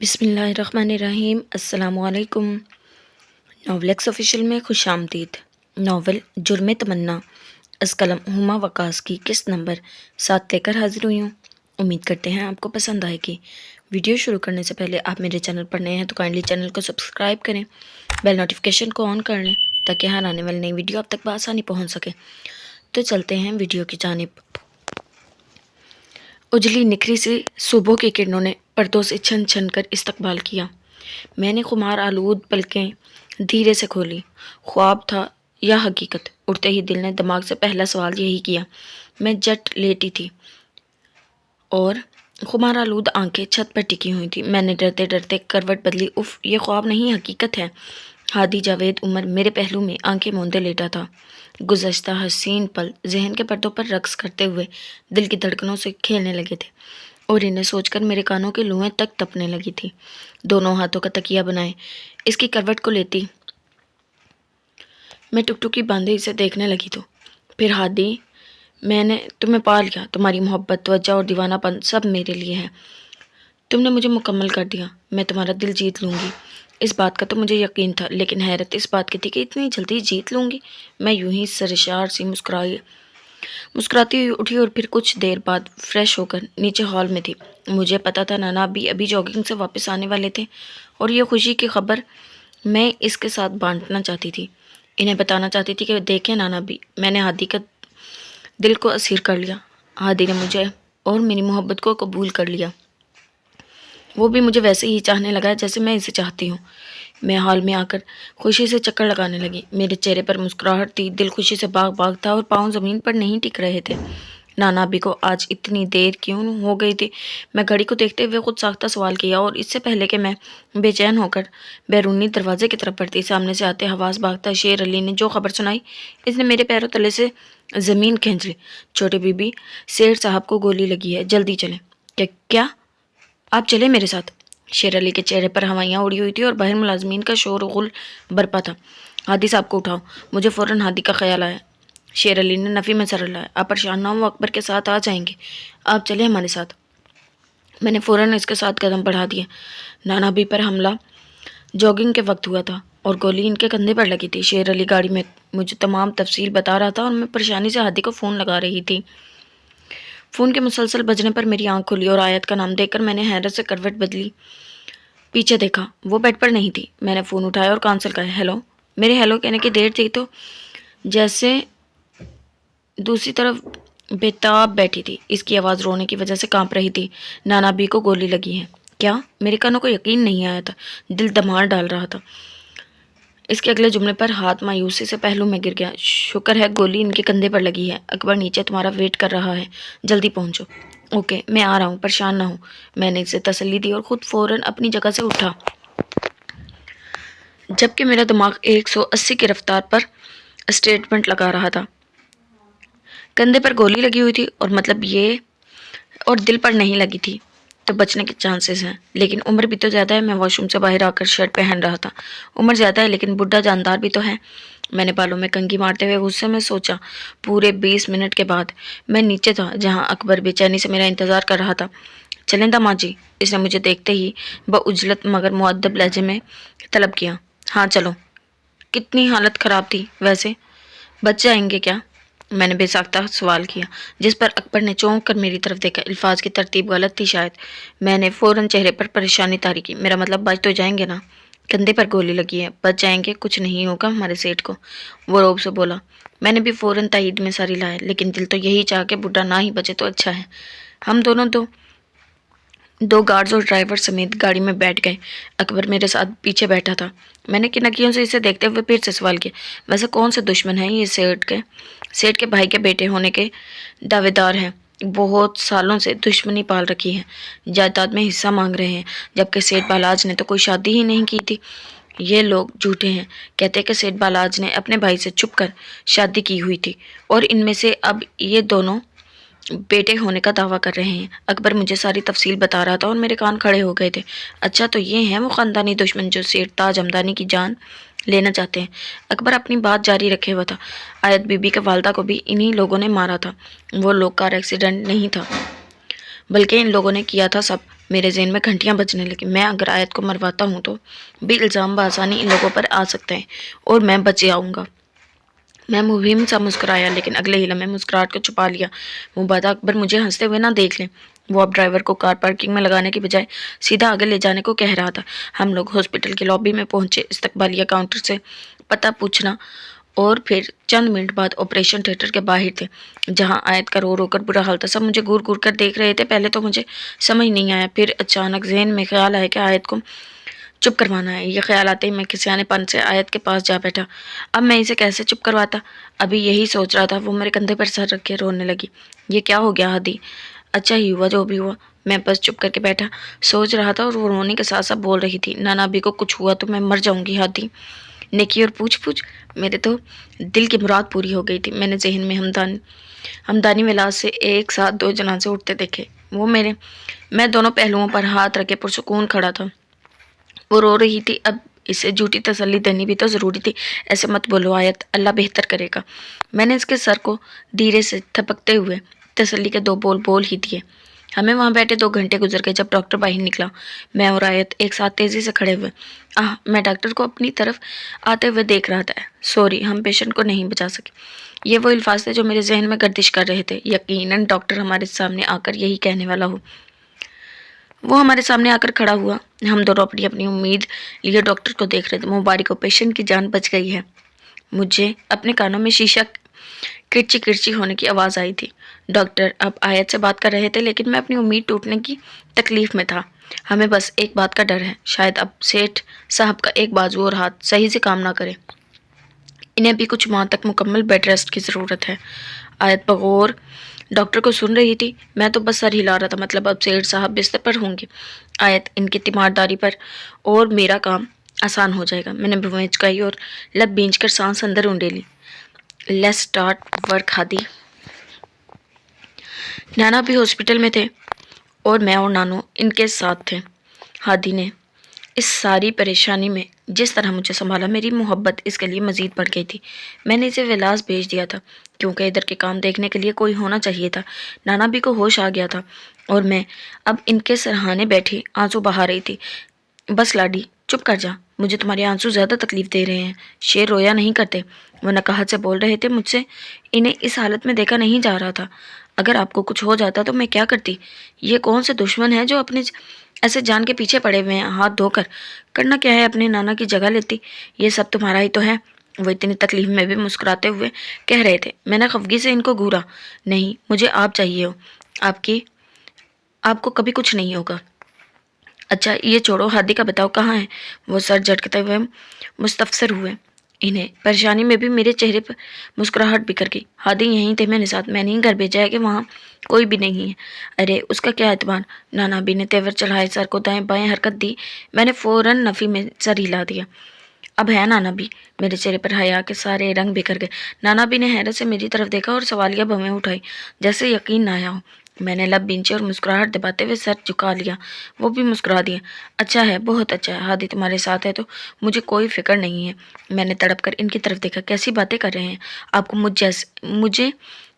بسم اللہ الرحمن الرحیم۔ السلام علیکم۔ ناولکس آفیشیل میں خوش آمدید۔ ناول جرم تمنا از قلم ہما وقاص کی قسط نمبر 7 لے کر حاضر ہوئی ہوں۔ امید کرتے ہیں آپ کو پسند آئے گی۔ ویڈیو شروع کرنے سے پہلے آپ میرے چینل پر نئے ہیں تو کائنڈلی چینل کو سبسکرائب کریں، بیل نوٹیفیکیشن کو آن کر لیں تاکہ ہر آنے والی نئی ویڈیو آپ تک بآسانی پہنچ سکے۔ تو چلتے ہیں ویڈیو کی جانب۔ اجلی نکھری سی صبح کی کرنوں نے پردوں سے چھن چھن کر استقبال کیا۔ میں نے خمار آلود پلکیں دھیرے سے کھولی۔ خواب تھا یا حقیقت؟ اٹھتے ہی دل نے دماغ سے پہلا سوال یہی کیا۔ میں جٹ لیٹی تھی اور خمار آلود آنکھیں چھت پر ٹکی ہوئی تھی۔ میں نے ڈرتے ڈرتے کروٹ بدلی۔ اف، یہ خواب نہیں حقیقت ہے۔ ہادی جاوید عمر میرے پہلو میں آنکھیں موندے لیٹا تھا۔ گزشتہ حسین پل ذہن کے پردوں پر رقص کرتے ہوئے دل کی دھڑکنوں سے کھیلنے لگے تھے اور انہیں سوچ کر میرے کانوں کی لویں تک تپنے لگی تھی۔ دونوں ہاتھوں کا تکیہ بنائے اس کی کروٹ کو لیتی میں ٹکٹکی باندھے اسے دیکھنے لگی تو پھر ہادی، میں نے تمہیں پا لیا۔ تمہاری محبت، توجہ اور دیوانہ پن سب میرے لیے ہے۔ تم نے مجھے مکمل کر دیا۔ میں تمہارا دل جیت لوں گی۔ اس بات کا تو مجھے یقین تھا، لیکن حیرت اس بات کی تھی کہ اتنی جلدی جیت لوں گی۔ میں یوں ہی سرشار سی مسکراتی ہوئی اٹھی اور پھر کچھ دیر بعد فریش ہو کر نیچے ہال میں تھی۔ مجھے پتا تھا نانا ابھی جاگنگ سے واپس آنے والے تھے اور یہ خوشی کی خبر میں اس کے ساتھ بانٹنا چاہتی تھی۔ انہیں بتانا چاہتی تھی کہ دیکھیں نانا بھی، میں نے ہادی کا دل کو اسیر کر لیا۔ ہادی نے مجھے اور میری محبت کو قبول کر لیا۔ وہ بھی مجھے ویسے ہی چاہنے لگا جیسے میں اسے چاہتی ہوں۔ میں ہال میں آ کر خوشی سے چکر لگانے لگی۔ میرے چہرے پر مسکراہٹ تھی، دل خوشی سے باغ باغ تھا اور پاؤں زمین پر نہیں ٹک رہے تھے۔ نانا ابی کو آج اتنی دیر کیوں ہو گئی تھی؟ میں گھڑی کو دیکھتے ہوئے خود ساختہ سوال کیا اور اس سے پہلے کہ میں بے چین ہو کر بیرونی دروازے کی طرف بڑھتی، سامنے سے آتے حواس بھاگتا شیر علی نے جو خبر سنائی اس نے میرے پیروں تلے سے زمین کھینچ لی۔ چھوٹے بی بی، سیٹھ صاحب کو گولی لگی ہے، جلدی چلیں۔ کیا آپ چلے میرے ساتھ؟ شیر علی کے چہرے پر ہوائیاں اڑی ہوئی تھی اور باہر ملازمین کا شور و غل برپا تھا۔ ہادی صاحب کو اٹھاؤ۔ مجھے فوراً ہادی کا خیال آیا۔ شیر علی نے نفی میں سر ہلایا۔ آپ پریشان نہ ہو، وہ اکبر کے ساتھ آ جائیں گے، آپ چلیں ہمارے ساتھ۔ میں نے فوراً اس کے ساتھ قدم بڑھا دیے۔ نانا بی پر حملہ جاگنگ کے وقت ہوا تھا اور گولی ان کے کندھے پر لگی تھی۔ شیر علی گاڑی میں مجھے تمام تفصیل بتا رہا تھا اور میں پریشانی سے ہادی کو فون لگا رہی تھی۔ فون کے مسلسل بجنے پر میری آنکھ کھلی اور آیت کا نام دیکھ کر میں نے حیرت سے کروٹ بدلی۔ پیچھے دیکھا، وہ بیڈ پر نہیں تھی۔ میں نے فون اٹھایا اور کان سے لگایا۔ ہیلو۔ میرے ہیلو کہنے کی دیر تھی تو جیسے دوسری طرف بےتاب بیٹھی تھی۔ اس کی آواز رونے کی وجہ سے کانپ رہی تھی۔ نانا بی کو گولی لگی ہے۔ کیا؟ میرے کانوں کو یقین نہیں آیا تھا، دل دمار ڈال رہا تھا۔ اس کے اگلے جملے پر ہاتھ مایوسی سے پہلو میں گر گیا۔ شکر ہے گولی ان کے کندھے پر لگی ہے۔ اکبر نیچے تمہارا ویٹ کر رہا ہے، جلدی پہنچو۔ اوکے، میں آ رہا ہوں، پریشان نہ ہو۔ میں نے اسے تسلی دی اور خود فوراً اپنی جگہ سے اٹھا، جبکہ میرا دماغ 180 کی رفتار پر اسٹیٹمنٹ لگا رہا تھا۔ کندھے پر گولی لگی ہوئی تھی اور دل پر نہیں لگی تھی تو بچنے کے چانسز ہیں، لیکن عمر بھی تو زیادہ ہے۔ میں واش روم سے باہر آ کر شرٹ پہن رہا تھا۔ عمر زیادہ ہے لیکن بڈھا جاندار بھی تو ہے۔ میں نے بالوں میں کنگھی مارتے ہوئے غصے میں سوچا۔ پورے 20 منٹ کے بعد میں نیچے تھا جہاں اکبر بے چینی سے میرا انتظار کر رہا تھا۔ چلیں داماد جی، اس نے مجھے دیکھتے ہی بعجلت مگر مؤدب لہجے میں طلب کیا۔ ہاں چلو۔ کتنی حالت خراب تھی ویسے؟ بچ جائیں گے کیا؟ میں نے بے ساختہ سوال کیا، جس پر اکبر نے چونک کر میری طرف دیکھا۔ الفاظ کی ترتیب غلط تھی شاید۔ میں نے فوراً چہرے پر پریشانی طاری کی۔ میرا مطلب بچ تو جائیں گے نا؟ کندھے پر گولی لگی ہے، بچ جائیں گے، کچھ نہیں ہوگا ہمارے سیٹ کو، وہ روب سے بولا۔ میں نے بھی فوراً تائید میں سر ہلایا، لیکن دل تو یہی چاہ کہ بڈھا نہ ہی بچے تو اچھا ہے۔ ہم دونوں دو گارڈز اور ڈرائیور سمیت گاڑی میں بیٹھ گئے۔ اکبر میرے ساتھ پیچھے بیٹھا تھا۔ میں نے کنکیوں سے اسے دیکھتے ہوئے پھر سے سوال کیا، ویسے کون سے دشمن ہیں یہ سیٹ کے بھائی کے بیٹے ہونے کے دعوے دار ہیں؟ بہت سالوں سے دشمنی پال رکھی ہے، جائیداد میں حصہ مانگ رہے ہیں، جبکہ سیٹ بالاج نے تو کوئی شادی ہی نہیں کی تھی۔ یہ لوگ جھوٹے ہیں، کہتے کہ سیٹ بالاج نے اپنے بھائی سے چھپ کر شادی کی ہوئی تھی اور ان میں سے اب یہ دونوں بیٹے ہونے کا دعویٰ کر رہے ہیں۔ اکبر مجھے ساری تفصیل بتا رہا تھا اور میرے کان کھڑے ہو گئے تھے۔ اچھا، تو یہ ہیں وہ خاندانی دشمن جو سیٹ تاج ہمدانی کی جان لینا چاہتے ہیں۔ اکبر اپنی بات جاری رکھے ہوا تھا۔ آیت بی بی کے والدہ کو بھی انہی لوگوں نے مارا تھا۔ وہ لوگ کار ایکسیڈنٹ نہیں تھا، بلکہ ان لوگوں نے کیا تھا سب۔ میرے ذہن میں گھنٹیاں بجنے لگی۔ میں اگر آیت کو مرواتا ہوں تو بھی الزام بآسانی ان لوگوں پر آ سکتے ہیں اور میں بچ جاؤں گا۔ میں مبہم سا مسکرایا، لیکن اگلے ہی لمحے مسکراہٹ کو چھپا لیا۔ مبادہ اکبر مجھے ہنستے ہوئے نہ دیکھ لیں۔ وہ اب ڈرائیور کو کار پارکنگ میں لگانے کی بجائے سیدھا آگے لے جانے کو کہہ رہا تھا۔ ہم لوگ ہاسپٹل کے لابی میں پہنچے۔ استقبالیہ کاؤنٹر سے پتہ پوچھنا اور پھر چند منٹ بعد آپریشن تھیٹر کے باہر تھے، جہاں آیت کا رو رو کر برا حال تھا۔ سب مجھے گور گور کر دیکھ رہے تھے۔ پہلے تو مجھے سمجھ نہیں آیا، پھر اچانک ذہن میں خیال آیا کہ آیت کو چپ کروانا ہے۔ یہ خیال آتے ہی میں کسیانے پن سے آیت کے پاس جا بیٹھا۔ اب میں اسے کیسے چپ کرواتا؟ ابھی یہی سوچ رہا تھا، وہ میرے کندھے پر سر رکھ کے رونے لگی۔ یہ کیا ہو گیا ہادی؟ اچھا ہی ہوا جو بھی ہوا۔ میں بس چپ کر کے بیٹھا سوچ رہا تھا، اور وہ رونے کے ساتھ ساتھ بول رہی تھی، نانا ابھی کو کچھ ہوا تو میں مر جاؤں گی ہادی۔ نیکی اور پوچھ پوچھ، میرے تو دل کی مراد پوری ہو گئی تھی۔ میں نے ذہن میں ہمدانی ولاس سے ایک ساتھ دو جنازے اٹھتے دیکھے۔ میں دونوں پہلوؤں پر ہاتھ رکھے پرسکون کھڑا تھا۔ وہ رو رہی تھی، اب اسے جھوٹی تسلی دینی بھی تو ضروری تھی۔ ایسے مت بولو آیت، اللہ بہتر کرے گا۔ میں نے اس کے سر کو دھیرے سے تھپکتے ہوئے تسلی کے 2 بول بول ہی دیے۔ ہمیں وہاں بیٹھے 2 گھنٹے گزر گئے۔ جب ڈاکٹر باہر نکلا، میں اور آیت ایک ساتھ تیزی سے کھڑے ہوئے۔ میں ڈاکٹر کو اپنی طرف آتے ہوئے دیکھ رہا تھا۔ سوری، ہم پیشنٹ کو نہیں بچا سکے۔ یہ وہ الفاظ تھے جو میرے ذہن میں گردش کر رہے تھے۔ یقیناً ڈاکٹر ہمارے سامنے آ کر یہی کہنے والا ہو۔ وہ ہمارے سامنے آ کر کھڑا ہوا۔ ہم دونوں اپنی اپنی امید لیے ڈاکٹر کو دیکھ رہے تھے۔ مبارک ہو، پیشنٹ کی جان بچ گئی ہے۔ مجھے اپنے کانوں میں شیشہ کرچی کرچی ہونے کی آواز آئی تھی۔ ڈاکٹر اب آیت سے بات کر رہے تھے، لیکن میں اپنی امید ٹوٹنے کی تکلیف میں تھا۔ ہمیں بس ایک بات کا ڈر ہے، شاید اب سیٹھ صاحب کا ایک بازو اور ہاتھ صحیح سے کام نہ کرے۔ انہیں بھی کچھ ماہ تک مکمل بیڈ ریسٹ کی ضرورت ہے۔ آیت بغور ڈاکٹر کو سن رہی تھی۔ میں تو بس سر ہلا رہا تھا، مطلب اب سیٹھ صاحب بستر پر ہوں گے۔ آیت، ان کی تیمارداری پر اور میرا کام آسان ہو جائے گا۔ میں نے بھویں چکائی اور لب بھینچ کر سانس اندر اونڈیلی۔ لیٹس سٹارٹ ورک ہادی۔ نانا بھی ہاسپٹل میں تھے اور میں اور نانو ان کے ساتھ تھے۔ ہادی نے اس ساری پریشانی میں جس طرح مجھے سنبھالا، میری محبت اس کے لیے مزید بڑھ گئی تھی۔ میں نے اسے ولاس بھیج دیا تھا، کیونکہ ادھر کے کام دیکھنے کے لیے کوئی ہونا چاہیے تھا۔ نانا بھی کو ہوش آ گیا تھا اور میں اب ان کے سرہانے بیٹھی آنسو بہا رہی تھی۔ بس لاڈی، چپ کر جا، مجھے تمہارے آنسو زیادہ تکلیف دے رہے ہیں۔ شیر رویا نہیں کرتے۔ وہ نقاہت سے بول رہے تھے، مجھ سے انہیں اس حالت میں دیکھا نہیں جا رہا تھا۔ اگر آپ کو کچھ ہو جاتا تو میں کیا کرتی؟ یہ کون سے دشمن ہے جو اپنے ایسے جان کے پیچھے پڑے ہوئے ہیں؟ ہاتھ دھو کر کرنا کیا ہے، اپنے نانا کی جگہ لیتی۔ یہ سب تمہارا ہی تو ہے۔ وہ اتنی تکلیف میں بھی مسکراتے ہوئے کہہ رہے تھے۔ میں نے خفگی سے ان کو گھورا۔ نہیں، مجھے آپ چاہیے ہو۔ آپ کو کبھی کچھ نہیں ہوگا۔ اچھا یہ چھوڑو، ہادی کا بتاؤ کہاں ہے؟ وہ سر جھٹکتے ہوئے مستفسر ہوئے۔ انہیں پریشانی میں بھی میرے چہرے پر مسکراہٹ بکھر گئی۔ ہادی یہیں تھے میرے ساتھ، میں نہیں گھر بھیجا ہے کہ وہاں کوئی بھی نہیں ہے۔ ارے اس کا کیا اعتبار؟ نانا بھی نے تیور چڑھائے، سر کو دائیں بائیں حرکت دی۔ میں نے فوراً نفی میں سر ہلا دیا۔ اب ہے نانا بھی؟ میرے چہرے پر حیا کے سارے رنگ بکھر گئے۔ نانا بھی نے حیرت سے میری طرف دیکھا اور سوالیہ بھویں اٹھائی، جیسے یقین نہ آیا ہو۔ میں نے لب بینچے اور مسکراہٹ دباتے ہوئے سر جھکا لیا۔ وہ بھی مسکرا دیا۔ اچھا ہے، بہت اچھا ہے۔ ہادی تمہارے ساتھ ہے تو مجھے کوئی فکر نہیں ہے۔ میں نے تڑپ کر ان کی طرف دیکھا۔ کیسی باتیں کر رہے ہیں آپ کو؟ مجھے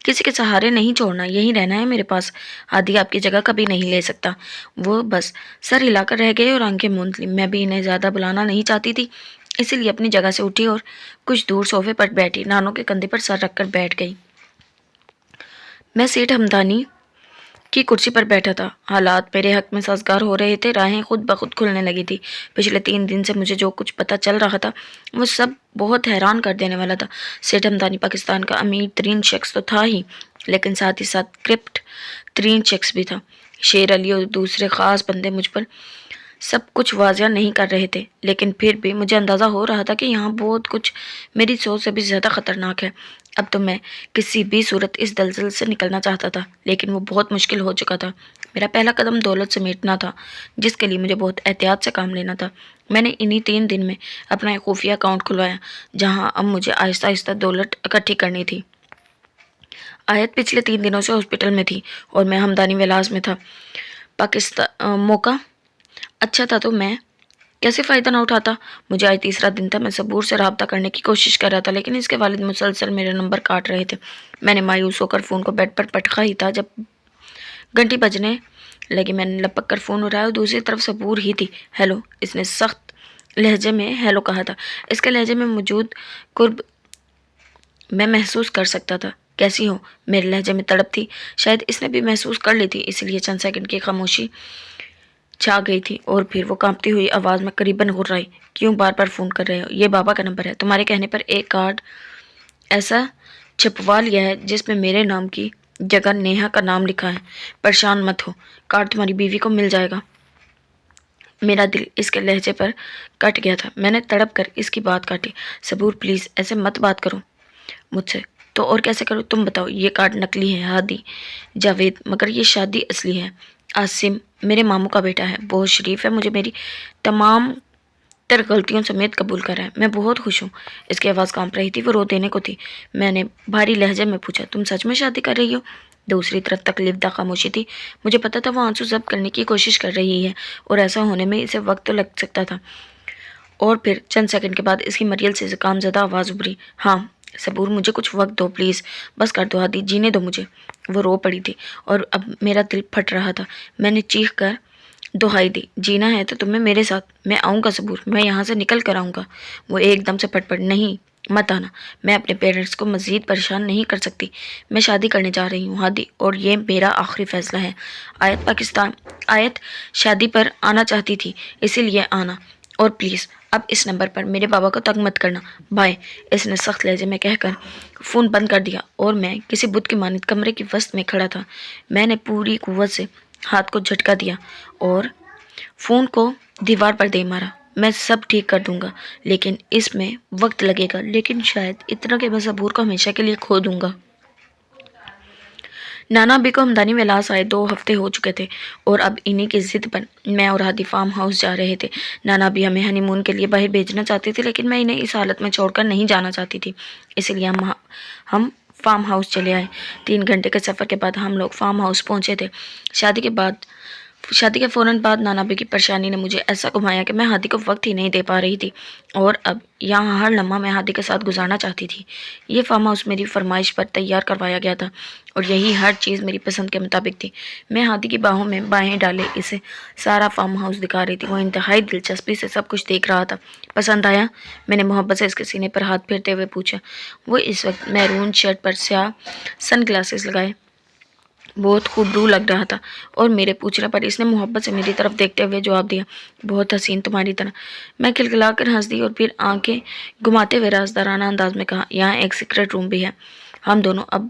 کسی کے سہارے نہیں چھوڑنا، یہیں رہنا ہے میرے پاس۔ ہادی آپ کی جگہ کبھی نہیں لے سکتا۔ وہ بس سر ہلا کر رہ گئے اور آنکھیں موند لی۔ میں بھی انہیں زیادہ بلانا نہیں چاہتی تھی، اسی لیے اپنی جگہ سے اٹھی اور کچھ دور صوفے پر بیٹھی نانو کے کندھے پر سر رکھ کر بیٹھ گئی۔ میں سیٹھ ہمدانی کی کرسی پر بیٹھا تھا۔ حالات میرے حق میں سازگار ہو رہے تھے، راہیں خود بخود کھلنے لگی تھی۔ پچھلے 3 دن سے مجھے جو کچھ پتہ چل رہا تھا وہ سب بہت حیران کر دینے والا تھا۔ سیٹھ ہمدانی پاکستان کا امیر ترین شخص تو تھا ہی، لیکن ساتھ ہی ساتھ کرپٹ ترین شخص بھی تھا۔ شیر علی اور دوسرے خاص بندے مجھ پر سب کچھ واضح نہیں کر رہے تھے، لیکن پھر بھی مجھے اندازہ ہو رہا تھا کہ یہاں بہت کچھ میری سوچ سے بھی زیادہ خطرناک ہے۔ اب تو میں کسی بھی صورت اس دلدل سے نکلنا چاہتا تھا، لیکن وہ بہت مشکل ہو چکا تھا۔ میرا پہلا قدم دولت سمیٹنا تھا، جس کے لیے مجھے بہت احتیاط سے کام لینا تھا۔ میں نے انہی 3 دن میں اپنا ایک خفیہ اکاؤنٹ کھلوایا، جہاں اب مجھے آہستہ آہستہ دولت اکٹھی کرنی تھی۔ آیت پچھلے 3 دنوں سے ہاسپٹل میں تھی اور میں ہمدانی ولاس میں تھا۔ موقع اچھا تھا تو میں کیسے فائدہ نہ اٹھاتا؟ مجھے آج 3را دن تھا۔ میں صبور سے رابطہ کرنے کی کوشش کر رہا تھا، لیکن اس کے والد مسلسل میرے نمبر کاٹ رہے تھے۔ میں نے مایوس ہو کر فون کو بیڈ پر پٹکا ہی تھا جب گھنٹی بجنے لگی۔ میں نے لپک کر فون اٹھایا اور دوسری طرف صبور ہی تھی۔ ہیلو، اس نے سخت لہجے میں ہیلو کہا تھا۔ اس کے لہجے میں موجود قرب میں محسوس کر سکتا تھا۔ کیسی ہو؟ میرے لہجے میں تڑپ تھی، شاید اس نے بھی محسوس کر لی تھی، اس لیے چند سیکنڈ کی خاموشی چھا گئی تھی اور پھر وہ کانپتی ہوئی آواز میں قریباً غرائی، کیوں بار بار فون کر رہے ہو؟ یہ بابا کا نمبر ہے، تمہارے کہنے پر ایک کارڈ ایسا چھپوا لیا ہے جس میں میرے نام کی جگہ نیہا کا نام لکھا ہے، پریشان مت ہو، کارڈ تمہاری بیوی کو مل جائے گا۔ میرا دل اس کے لہجے پر کٹ گیا تھا، میں نے تڑپ کر اس کی بات کاٹی۔ صبور پلیز ایسے مت بات کرو مجھ سے، تو اور کیسے کرو؟ تم بتاؤ۔ یہ کارڈ نکلی ہے ہادی جاوید، مگر یہ شادی اصلی ہے۔ عاصم میرے ماموں کا بیٹا ہے، بہت شریف ہے، مجھے میری تمام تر غلطیوں سمیت قبول کر رہا ہے، میں بہت خوش ہوں۔ اس کی آواز کانپ رہی تھی، وہ رو دینے کو تھی۔ میں نے بھاری لہجے میں پوچھا، تم سچ میں شادی کر رہی ہو؟ دوسری طرف تکلیف دہ خاموشی تھی۔ مجھے پتا تھا وہ آنسو ضبط کرنے کی کوشش کر رہی ہے اور ایسا ہونے میں اسے وقت تو لگ سکتا تھا۔ اور پھر چند سیکنڈ کے بعد اس کی مریل سے زکام زدہ آواز ابھری، ہاں صبور مجھے کچھ وقت دو پلیز، بس کر دو ہادی، جینے دو مجھے۔ وہ رو پڑی تھی اور اب میرا دل پھٹ رہا تھا۔ میں نے چیخ کر دہائی دی، جینا ہے تو تمہیں میرے ساتھ، میں آؤں گا صبور، میں یہاں سے نکل کر آؤں گا۔ وہ ایک دم سے پٹ پڑ، نہیں مت آنا، میں اپنے پیرنٹس کو مزید پریشان نہیں کر سکتی، میں شادی کرنے جا رہی ہوں ہادی، اور یہ میرا آخری فیصلہ ہے۔ آیت شادی پر آنا چاہتی تھی، اسی لیے آنا، اور پلیز اب اس نمبر پر میرے بابا کو تنگ مت کرنا، بائے۔ اس نے سخت لہجے میں کہہ کر فون بند کر دیا اور میں کسی بت کی مانند کمرے کی وسط میں کھڑا تھا۔ میں نے پوری قوت سے ہاتھ کو جھٹکا دیا اور فون کو دیوار پر دے مارا۔ میں سب ٹھیک کر دوں گا، لیکن اس میں وقت لگے گا، لیکن شاید اتنا کہ میں صبور کو ہمیشہ کے لیے کھو دوں گا۔ نانا ابی کو ہمدانی میں لاس آئے 2 ہفتے ہو چکے تھے اور اب انہی کی ضد پر میں اور ہادی فارم ہاؤس جا رہے تھے۔ نانا ابی ہمیں ہنی مون کے لیے باہر بھیجنا چاہتے تھے، لیکن میں انہیں اس حالت میں چھوڑ کر نہیں جانا چاہتی تھی، اس لیے ہم فارم ہاؤس چلے آئے۔ 3 گھنٹے کے سفر کے بعد ہم لوگ فارم ہاؤس پہنچے تھے۔ شادی کے فوراً بعد نانا ابی کی پریشانی نے مجھے ایسا گھمایا کہ میں ہادی کو وقت ہی نہیں دے پا رہی تھی، اور اب یہاں ہر لمحہ میں ہادی کے ساتھ گزارنا چاہتی تھی۔ یہ فارم ہاؤس میری فرمائش پر تیار کروایا گیا تھا اور یہی ہر چیز میری پسند کے مطابق تھی۔ میں ہادی کی باہوں میں بائیں ڈالے اسے سارا فارم ہاؤس دکھا رہی تھی۔ وہ انتہائی دلچسپی سے سب کچھ دیکھ رہا تھا۔ پسند آیا؟ میں نے محبت سے اس کے سینے پر ہاتھ پھیرتے ہوئے پوچھا۔ وہ اس وقت میرون شرٹ پر سیاہ سن گلاسز لگائے بہت خوبرو لگ رہا تھا، اور میرے پوچھنے پر اس نے محبت سے میری طرف دیکھتے ہوئے جواب دیا، بہت حسین تمہاری طرح۔ میں کھلکھلا کر ہنس دی اور پھر آنکھیں گھماتے ہوئے رازدارانہ انداز میں کہا، یہاں ایک سیکرٹ روم بھی ہے۔ ہم دونوں اب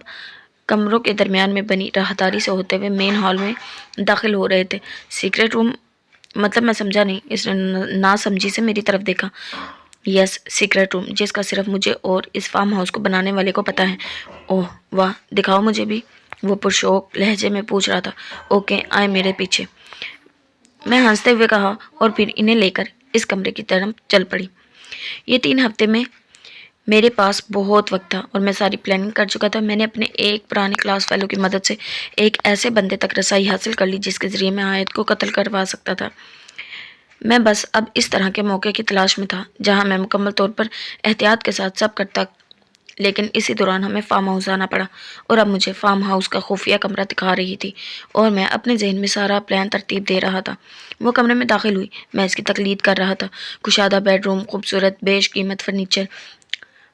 کمروں کے درمیان میں بنی راہداری سے ہوتے ہوئے مین ہال میں داخل ہو رہے تھے۔ سیکرٹ روم مطلب؟ میں سمجھا نہیں۔ اس نے ناسمجھی سے میری طرف دیکھا۔ یس، سیکرٹ روم، جس کا صرف مجھے اور اس فارم ہاؤس کو بنانے والے کو پتہ ہے۔ اوہ واہ، دکھاؤ مجھے بھی، وہ پرشوق لہجے میں پوچھ رہا تھا۔ اوکے، آئے میرے پیچھے، میں ہنستے ہوئے کہا، اور پھر انہیں لے کر اس کمرے کی طرف چل پڑی۔ یہ 3 ہفتے میں میرے پاس بہت وقت تھا اور میں ساری پلاننگ کر چکا تھا۔ میں نے اپنے ایک پرانے کلاس فیلو کی مدد سے ایک ایسے بندے تک رسائی حاصل کر لی جس کے ذریعے میں آیت کو قتل کروا سکتا تھا۔ میں بس اب اس طرح کے موقع کی تلاش میں تھا جہاں میں مکمل طور پر احتیاط کے ساتھ سب کرتا، لیکن اسی دوران ہمیں فارم ہاؤس آنا پڑا، اور اب مجھے فارم ہاؤس کا خفیہ کمرہ دکھا رہی تھی اور میں اپنے ذہن میں سارا پلان ترتیب دے رہا تھا۔ وہ کمرے میں داخل ہوئی، میں اس کی تقلید کر رہا تھا۔ کشادہ بیڈ روم، خوبصورت بیش قیمت فرنیچر۔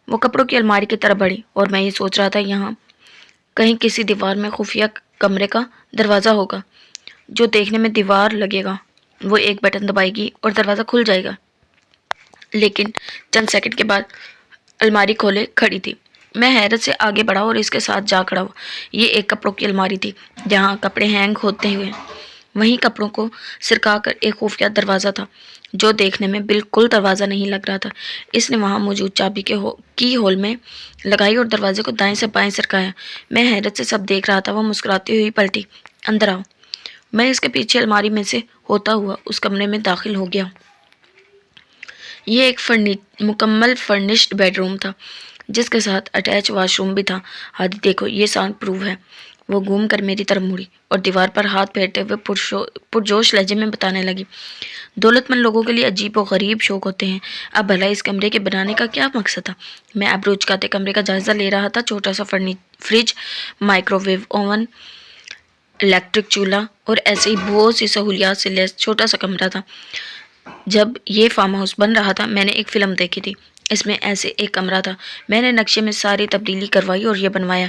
وہ کپڑوں کی الماری کی طرف بڑھی اور میں یہ سوچ رہا تھا یہاں کہیں کسی دیوار میں خفیہ کمرے کا دروازہ ہوگا جو دیکھنے میں دیوار لگے گا۔ وہ ایک بٹن دبائے گی اور دروازہ کھل جائے گا، لیکن چند سیکنڈ کے بعد الماری کھولے کھڑی تھی۔ میں حیرت سے آگے بڑھا اور اس کے ساتھ جا کھڑا ہوا۔ یہ ایک کپڑوں کی الماری تھی جہاں کپڑے ہینگ ہوتے ہوئے وہیں کپڑوں کو سرکا کر ایک خفیہ دروازہ تھا جو دیکھنے میں بالکل دروازہ نہیں لگ رہا تھا۔ اس نے وہاں موجود چابی کے کی ہول میں لگائی اور دروازے کو دائیں سے بائیں سرکایا۔ میں حیرت سے سب دیکھ رہا تھا۔ وہ مسکراتی ہوئی پلٹی، اندر آؤ۔ میں اس کے پیچھے الماری میں سے ہوتا ہوا اس کمرے میں داخل ہو گیا۔ یہ ایک مکمل فرنشڈ بیڈ روم تھا جس کے ساتھ اٹیچ واش روم بھی تھا۔ ہادی دیکھو، یہ ساؤنڈ پروف ہے۔ وہ گھوم کر میری طرف مڑی اور دیوار پر ہاتھ پھیرتے ہوئے پرجوش لہجے میں بتانے لگی، دولت مند لوگوں کے لیے عجیب و غریب شوق ہوتے ہیں۔ اب بھلا اس کمرے کے بنانے کا کیا مقصد تھا؟ میں اب روچکاتے کمرے کا جائزہ لے رہا تھا۔ چھوٹا سا fridge, microwave oven, electric چولہا اور ایسے ہی بہت سی سہولیات سے لیس چھوٹا سا کمرہ تھا۔ جب یہ فارم ہاؤس بن رہا تھا میں نے ایک فلم دیکھی تھی، اس میں ایسے ایک کمرہ تھا، میں نے نقشے میں ساری تبدیلی کروائی اور یہ بنوایا،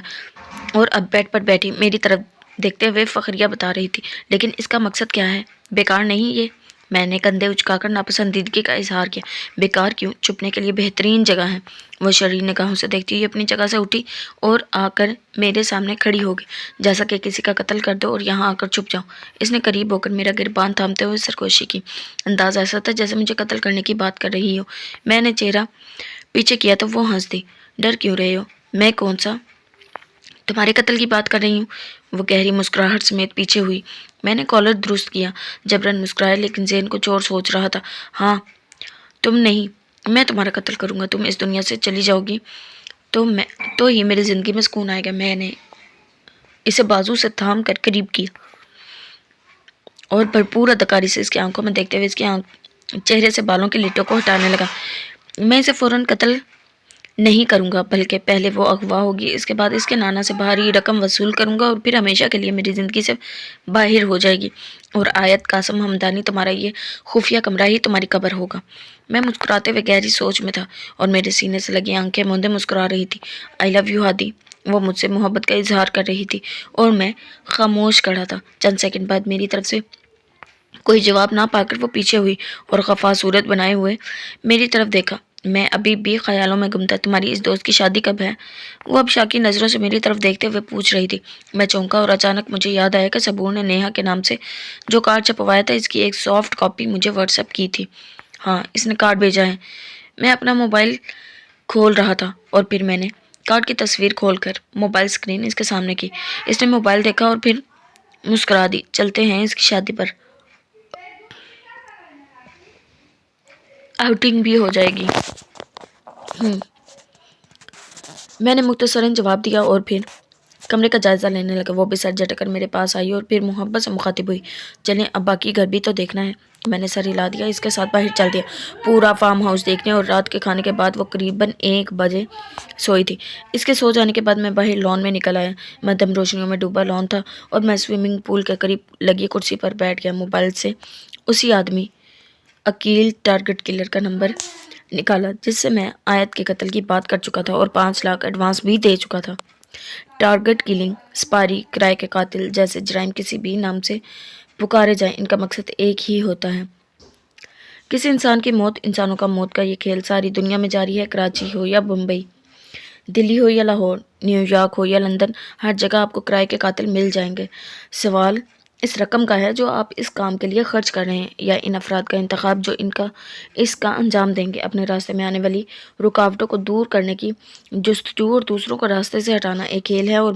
اور اب بیڈ پر بیٹھی میری طرف دیکھتے ہوئے فخریہ بتا رہی تھی، لیکن اس کا مقصد کیا ہے؟ بیکار نہیں یہ؟ میں نے کندھے اچکا کر ناپسندیدگی کا اظہار کیا۔ بیکار کیوں؟ چھپنے کے لیے بہترین جگہ ہے۔ وہ شریر نگاہوں سے دیکھتی ہوئی اپنی جگہ سے اٹھی اور آ کر میرے سامنے کھڑی ہو گئی، جیسا کہ کسی کا قتل کر دو اور یہاں آ کر چھپ جاؤ۔ اس نے قریب ہو کر میرا گربان تھامتے ہوئے سرگوشی کی، انداز ایسا تھا جیسے مجھے قتل کرنے کی بات کر رہی ہو۔ میں نے چہرہ پیچھے کیا تو وہ ہنس دی۔ ڈر کیوں رہے ہو؟ میں کون سا تمہارے قتل کی بات کر رہی ہوں؟ وہ گہری مسکراہٹ سمیت پیچھے ہوئی۔ میں نے کالر درست کیا، جبرن مسکرایا، لیکن ذہن کچھ اور سوچ رہا تھا۔ ہاں تم نہیں، میں تمہارا قتل کروں گا۔ تم اس دنیا سے چلی جاؤ گی تو ہی میری زندگی میں سکون آئے گا۔ میں نے اسے بازو سے تھام کر قریب کیا اور بھرپور اداکاری سے اس کی آنکھوں میں دیکھتے ہوئے اس کے چہرے سے بالوں کی لٹوں کو ہٹانے لگا۔ میں اسے فوراً قتل نہیں کروں گا، بلکہ پہلے وہ اغوا ہوگی، اس کے بعد اس کے نانا سے بھاری رقم وصول کروں گا اور پھر ہمیشہ کے لیے میری زندگی سے باہر ہو جائے گی، اور آیت قاسم حمدانی تمہارا یہ خفیہ کمرہ ہی تمہاری قبر ہوگا۔ میں مسکراتے ہوئے گہری سوچ میں تھا اور میرے سینے سے لگی آنکھیں موندے مسکرا رہی تھی۔ آئی لو یو ہادی، وہ مجھ سے محبت کا اظہار کر رہی تھی اور میں خاموش کھڑا تھا۔ چند سیکنڈ بعد میری طرف سے کوئی جواب نہ پا کر وہ پیچھے ہوئی اور خفا صورت بنائے ہوئے میری طرف دیکھا۔ میں ابھی بھی خیالوں میں گم تھا۔ تمہاری اس دوست کی شادی کب ہے؟ وہ اب شاکی نظروں سے میری طرف دیکھتے ہوئے پوچھ رہی تھی۔ میں چونکا اور اچانک مجھے یاد آیا کہ صبور نے نیہا کے نام سے جو کارڈ چھپوایا تھا اس کی ایک سافٹ کاپی مجھے واٹس ایپ کی تھی۔ ہاں اس نے کارڈ بھیجا ہے۔ میں اپنا موبائل کھول رہا تھا اور پھر میں نے کارڈ کی تصویر کھول کر موبائل اسکرین اس کے سامنے کی۔ اس نے موبائل دیکھا اور پھر مسکرا دی۔ چلتے ہیں اس کی شادی پر، آؤٹنگ بھی ہو جائے گی۔ میں نے مختصراً جواب دیا اور پھر کمرے کا جائزہ لینے لگا۔ وہ بھی سر جھٹک کر میرے پاس آئی اور پھر محبت سے مخاطب ہوئی۔ چلیں اب باقی گھر بھی تو دیکھنا ہے۔ میں نے سر ہلا دیا، اس کے ساتھ باہر چل دیا پورا فارم ہاؤس دیکھنے، اور رات کے کھانے کے بعد وہ قریباً 1 بجے سوئی تھی۔ اس کے سو جانے کے بعد میں باہر لان میں نکل آیا۔ مدھم روشنیوں میں ڈوبا لان تھا اور میں سوئمنگ پول کے قریب لگی کرسی پر بیٹھ گیا۔ موبائل سے اسی آدمی عقیل ٹارگٹ کلر کا نمبر نکالا جس سے میں آیت کے قتل کی بات کر چکا تھا اور 5 لاکھ ایڈوانس بھی دے چکا تھا۔ ٹارگٹ کلنگ، سپاری، کرائے کے قاتل جیسے جرائم کسی بھی نام سے پکارے جائیں، ان کا مقصد ایک ہی ہوتا ہے کسی انسان کی موت۔ انسانوں کا موت کا یہ کھیل ساری دنیا میں جاری ہے، کراچی ہو یا بمبئی، دلی ہو یا لاہور، نیو یارک ہو یا لندن، ہر جگہ آپ کو کرائے کے قاتل مل جائیں گے۔ سوال اس رقم کا ہے جو آپ اس کام کے لیے خرچ کر رہے ہیں، یا ان افراد کا انتخاب جو اس کا انجام دیں گے۔ اپنے راستے میں آنے والی رکاوٹوں کو دور کرنے کی جستجو اور دوسروں کو راستے سے ہٹانا ایک کھیل ہے، اور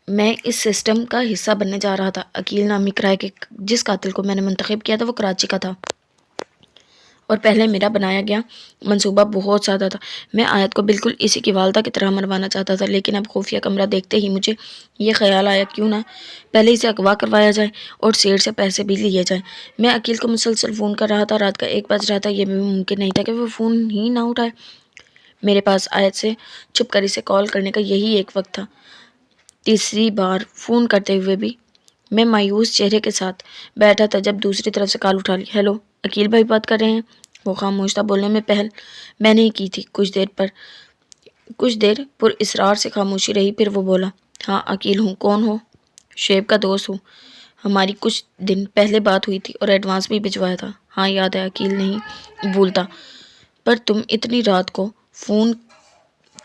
میں اس سسٹم کا حصہ بننے جا رہا تھا۔ عقیل نامی کرائے کے جس قاتل کو میں نے منتخب کیا تھا وہ کراچی کا تھا، اور پہلے میرا بنایا گیا منصوبہ بہت سادہ تھا۔ میں آیت کو بالکل اسی کی والدہ کی طرح مروانا چاہتا تھا، لیکن اب خفیہ کمرہ دیکھتے ہی مجھے یہ خیال آیا کیوں نہ پہلے اسے اغوا کروایا جائے اور سیٹ سے پیسے بھی لیے جائیں۔ میں عقیل کو مسلسل فون کر رہا تھا، رات کا 1 بج رہا تھا، یہ بھی ممکن نہیں تھا کہ وہ فون ہی نہ اٹھائے۔ میرے پاس آیت سے چھپ کر اسے کال کرنے کا یہی ایک وقت تھا۔ تیسری بار فون کرتے ہوئے بھی میں مایوس چہرے کے ساتھ بیٹھا تھا جب دوسری طرف سے کال اٹھا لی۔ ہیلو، عقیل بھائی بات کر رہے ہیں؟ وہ خاموش تھا، بولنے میں پہل میں نے ہی کی تھی۔ کچھ دیر پر اصرار سے خاموشی رہی، پھر وہ بولا، ہاں عقیل ہوں، کون ہو؟ شعیب کا دوست ہوں، ہماری کچھ دن پہلے بات ہوئی تھی اور ایڈوانس بھی بھجوایا تھا۔ ہاں یاد ہے، عقیل نہیں بھولتا، پر تم اتنی رات کو فون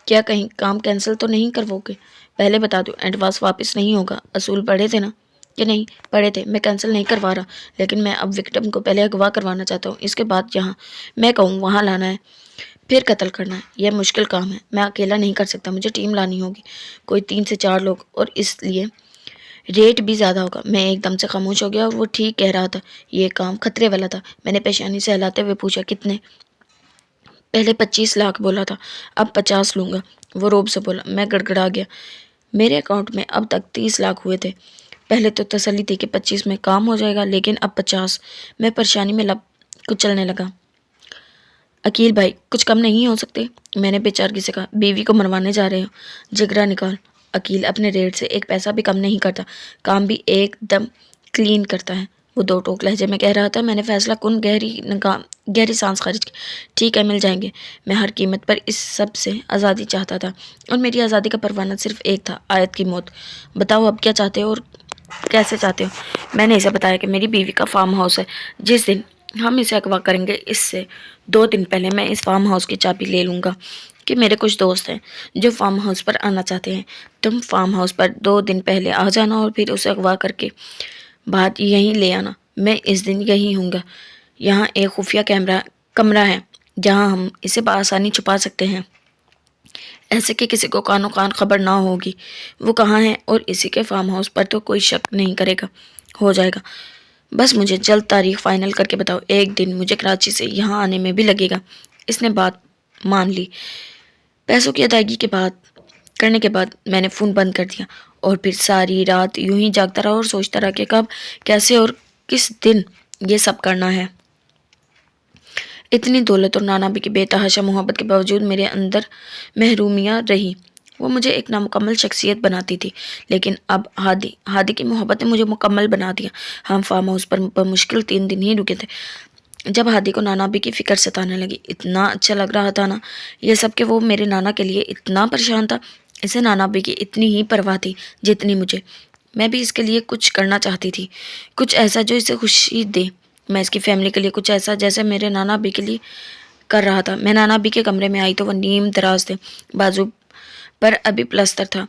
کیا کہیں کام کینسل تو نہیں کرو گے؟ پہلے بتا دو، ایڈوانس واپس نہیں ہوگا۔ اصول پڑھے تھے نا؟ کہ نہیں پڑھے تھے، میں کینسل نہیں کروا رہا، لیکن میں اب وکٹم کو پہلے اغوا کروانا چاہتا ہوں، اس کے بعد جہاں میں کہوں وہاں لانا ہے، پھر قتل کرنا ہے۔ یہ مشکل کام ہے، میں اکیلا نہیں کر سکتا، مجھے ٹیم لانی ہوگی، کوئی 3 سے 4 لوگ، اور اس لیے ریٹ بھی زیادہ ہوگا۔ میں ایک دم سے خاموش ہو گیا، اور وہ ٹھیک کہہ رہا تھا، یہ کام خطرے والا تھا۔ میں نے پیشانی سے ہلاتے ہوئے پوچھا، کتنے؟ پہلے 25 لاکھ بولا تھا، اب 50 لوں گا۔ وہ روب سے بولا۔ میں گڑگڑا گیا، میرے اکاؤنٹ میں اب تک 30 لاکھ ہوئے تھے۔ پہلے تو تسلی تھی کہ 25 میں کام ہو جائے گا، لیکن اب 50۔ میں پریشانی میں کچلنے لگا۔ عقیل بھائی کچھ کم نہیں ہو سکتے؟ میں نے بے چارگی سے کہا، بیوی کو مروانے جا رہے ہو؟ جگرا نکال، عقیل اپنے ریٹ سے ایک پیسہ بھی کم نہیں کرتا، کام بھی ایک دم کلین کرتا ہے۔ وہ دو ٹوک لہجے میں کہہ رہا تھا۔ میں نے فیصلہ کن گہری سانس خارج کی۔ ٹھیک ہے، مل جائیں گے۔ میں ہر قیمت پر اس سب سے آزادی چاہتا تھا، اور میری آزادی کا پروانہ صرف ایک تھا، آیت کی موت۔ بتاؤ اب کیا چاہتے ہو اور کیسے چاہتے ہو؟ میں نے اسے بتایا کہ میری بیوی کا فارم ہاؤس ہے، جس دن ہم اسے اغوا کریں گے اس سے 2 دن پہلے میں اس فارم ہاؤس کی چابی لے لوں گا، کہ میرے کچھ دوست ہیں جو فارم ہاؤس پر آنا چاہتے ہیں۔ تم فارم ہاؤس پر 2 دن پہلے آ جانا اور پھر اسے اغوا کر کے بعد یہیں لے آنا۔ میں اس دن یہیں ہوں گا۔ یہاں ایک خفیہ کمرہ ہے جہاں ہم اسے بآسانی چھپا سکتے ہیں، ایسے کہ کسی کو کانوں کان خبر نہ ہوگی وہ کہاں ہے، اور اسی کے فارم ہاؤس پر تو کوئی شک نہیں کرے گا۔ ہو جائے گا، بس مجھے جلد تاریخ فائنل کر کے بتاؤ۔ ایک دن مجھے کراچی سے یہاں آنے میں بھی لگے گا۔ اس نے بات مان لی۔ پیسوں کی ادائیگی کرنے کے بعد میں نے فون بند کر دیا، اور پھر ساری رات یوں ہی جاگتا رہا اور سوچتا رہا کہ کب، کیسے اور کس دن یہ سب کرنا ہے۔ اتنی دولت اور نانا بھی کی بے تحاشا محبت کے باوجود میرے اندر محرومیاں رہی۔ وہ مجھے ایک نامکمل شخصیت بناتی تھی، لیکن اب ہادی کی محبت نے مجھے مکمل بنا دیا۔ ہم فارم ہاؤس پر بمشکل 3 دن ہی رکے تھے جب ہادی کو نانا بھی کی فکر ستانے لگی۔ اتنا اچھا لگ رہا تھا نا یہ سب، کہ وہ میرے نانا کے لیے اتنا پریشان تھا۔ اسے نانا بھی کی اتنی ہی پرواہ تھی جتنی مجھے۔ میں بھی اس کے لیے کچھ کرنا چاہتی تھی، کچھ ایسا جو اسے خوشی دے۔ میں اس کی فیملی کے لیے کچھ ایسا جیسے میرے نانا بھی کے لیے کر رہا تھا۔ میں نانا بھی کے کمرے میں آئی تو وہ نیم دراز تھے، بازو پر ابھی پلستر تھا۔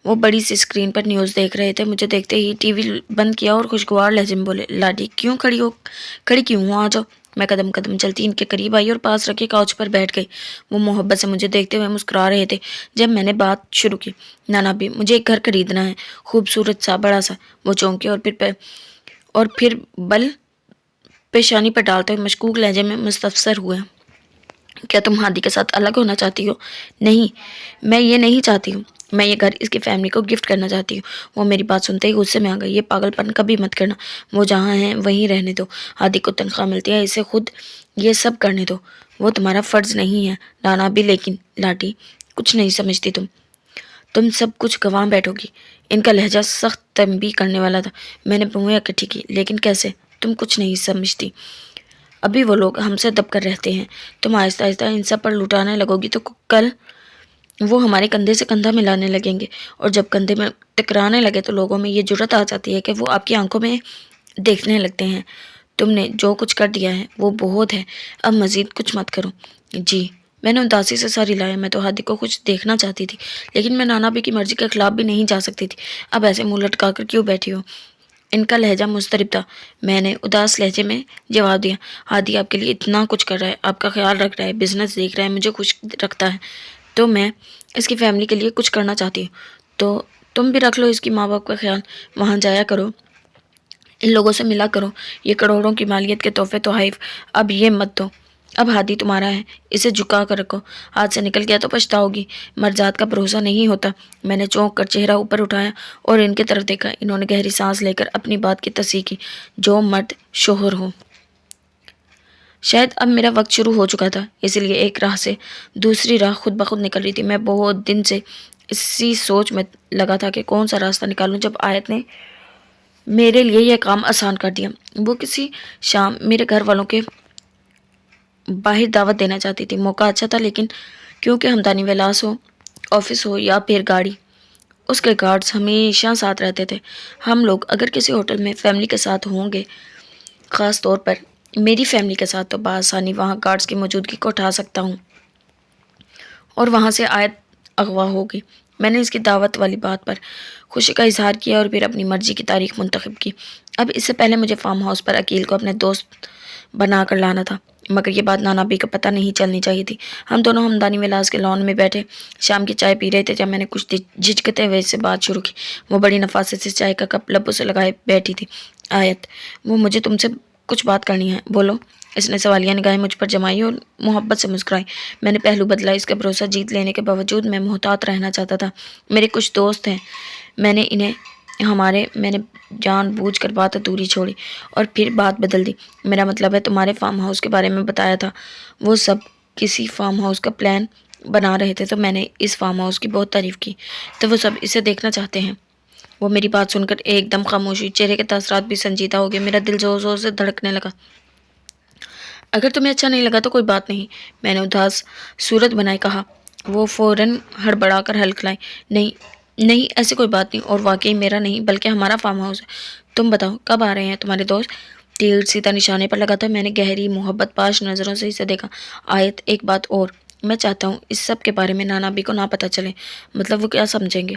وہ بڑی سی اسکرین پر نیوز دیکھ رہے تھے۔ مجھے دیکھتے ہی ٹی وی بند کیا اور خوشگوار لہجے میں بولے، لاڈی کیوں کھڑی کیوں ہو، آ جاؤ۔ میں قدم قدم چلتی ان کے قریب آئی اور پاس رکھے کاؤچ پر بیٹھ گئی۔ وہ محبت سے مجھے دیکھتے ہوئے مسکرا رہے تھے۔ جب میں نے بات شروع کی، نانا بھی، مجھے ایک گھر خریدنا ہے، خوبصورت سا، بڑا سا۔ وہ چونکے اور پھر بل پیشانی پر ڈالتے ہوئے مشکوک لہجے میں مستفسر ہوئے، کیا تم ہادی کے ساتھ الگ ہونا چاہتی ہو؟ نہیں، میں یہ نہیں چاہتی ہوں۔ میں یہ گھر اس کی فیملی کو گفٹ کرنا چاہتی ہوں۔ وہ میری بات سنتے ہی غصے میں آ گئی۔ یہ پاگل پن کبھی مت کرنا، وہ جہاں ہیں وہیں رہنے دو۔ ہادی کو تنخواہ ملتی ہے، اسے خود یہ سب کرنے دو، وہ تمہارا فرض نہیں ہے۔ نانا بھی، لیکن لاڈی کچھ نہیں سمجھتی تم سب کچھ گنوا بیٹھو گی۔ ان کا لہجہ سخت تنبیہ کرنے والا تھا۔ میں نے بوئیں اکٹھی کی، لیکن کیسے؟ تم کچھ نہیں سمجھتی۔ ابھی وہ لوگ ہم سے دب کر رہتے ہیں، تم آہستہ آہستہ ان سب پر لٹانے لگو گی تو کل وہ ہمارے کندھے سے کندھا ملانے لگیں گے، اور جب کندھے میں ٹکرانے لگے تو لوگوں میں یہ جرت آ جاتی ہے کہ وہ آپ کی آنکھوں میں دیکھنے لگتے ہیں۔ تم نے جو کچھ کر دیا ہے وہ بہت ہے، اب مزید کچھ مت کرو۔ جی، میں نے اداسی سے سر ہلایا۔ میں تو ہادی کو کچھ دیکھنا چاہتی تھی، لیکن میں نانا بھی کی مرضی کے خلاف بھی نہیں جا سکتی تھی۔ اب ایسے منہ لٹکا کر کیوں بیٹھی ہو؟ ان کا لہجہ مضطرب تھا۔ میں نے اداس لہجے میں جواب دیا، ہادی آپ کے لیے اتنا کچھ کر رہا ہے، آپ کا خیال رکھ رہا ہے، بزنس دیکھ رہا ہے، مجھے خوش رکھتا ہے، تو میں اس کی فیملی کے لیے کچھ کرنا چاہتی ہوں۔ تو تم بھی رکھ لو اس کی ماں باپ کا خیال، وہاں جایا کرو، ان لوگوں سے ملا کرو۔ یہ کروڑوں کی مالیت کے تحفے تحائف اب یہ مت دو۔ اب ہادی تمہارا ہے، اسے جھکا کر رکھو، ہاتھ سے نکل گیا تو پچھتاؤ گی۔ مرزاد کا بھروسہ نہیں ہوتا۔ میں نے چونک کر چہرہ اوپر اٹھایا اور ان کی طرف دیکھا۔ انہوں نے گہری سانس لے کر اپنی بات کی تصحیح کی، جو مرد شوہر ہو۔ شاید اب میرا وقت شروع ہو چکا تھا، اس لیے ایک راہ سے دوسری راہ خود بخود نکل رہی تھی۔ میں بہت دن سے اسی سوچ میں لگا تھا کہ کون سا راستہ نکالوں، جب آیت نے میرے لیے یہ کام آسان کر دیا۔ وہ کسی شام میرے گھر والوں کے باہر دعوت دینا چاہتی تھی۔ موقع اچھا تھا، لیکن کیونکہ ہمدانی ولاس ہو، آفس ہو یا پھر گاڑی، اس کے گارڈز ہمیشہ ساتھ رہتے تھے۔ ہم لوگ اگر کسی ہوٹل میں فیملی کے ساتھ ہوں گے، خاص طور پر میری فیملی کے ساتھ، تو بآسانی وہاں گارڈز کی موجودگی کو اٹھا سکتا ہوں اور وہاں سے آیت اغوا ہوگی۔ میں نے اس کی دعوت والی بات پر خوشی کا اظہار کیا اور پھر اپنی مرضی کی تاریخ منتخب کی۔ اب اس سے پہلے مجھے فارم ہاؤس پر عقیل کو اپنے دوست بنا کر لانا تھا، مگر یہ بات نانا بی کا پتہ نہیں چلنی چاہیے تھی۔ ہم دونوں ہمدانی ولاس کے لان میں بیٹھے شام کی چائے پی رہے تھے جب میں نے کچھ جھجکتے ہوئے اس سے بات شروع کی۔ وہ بڑی نفاست سے چائے کا کپ لبوں سے لگائے بیٹھی تھی۔ آیت، وہ مجھے تم سے کچھ بات کرنی ہے، بولو۔ اس نے سوالیہ نگاہیں مجھ پر جمائی اور محبت سے مسکرائی۔ میں نے پہلو بدلا۔ اس کا بھروسہ جیت لینے کے باوجود میں محتاط رہنا چاہتا تھا۔ میرے کچھ دوست ہیں، میں نے جان بوجھ کر بات ادھوری چھوڑی اور پھر بات بدل دی۔ میرا مطلب ہے تمہارے فارم ہاؤس کے بارے میں بتایا تھا، وہ سب کسی فارم ہاؤس کا پلان بنا رہے تھے تو میں نے اس فارم ہاؤس کی بہت تعریف کی، تو وہ سب اسے دیکھنا چاہتے ہیں۔ وہ میری بات سن کر ایک دم خاموش ہوئی، چہرے کے تاثرات بھی سنجیدہ ہو گئے۔ میرا دل زور زور سے دھڑکنے لگا۔ اگر تمہیں اچھا نہیں لگا تو کوئی بات نہیں، میں نے اداس صورت بنائے کہا۔ وہ فوراً ہڑبڑا کر ہلکلائے، نہیں نہیں، ایسی کوئی بات نہیں، اور واقعی میرا نہیں بلکہ ہمارا فارم ہاؤس ہے۔ تم بتاؤ کب آ رہے ہیں تمہارے دوست؟ تیر سیدھا نشانے پر لگا تھا۔ میں نے گہری محبت پاش نظروں سے اسے دیکھا۔ آیت، ایک بات اور، میں چاہتا ہوں اس سب کے بارے میں نانا بھی کو نہ پتہ چلے، مطلب وہ کیا سمجھیں گے؟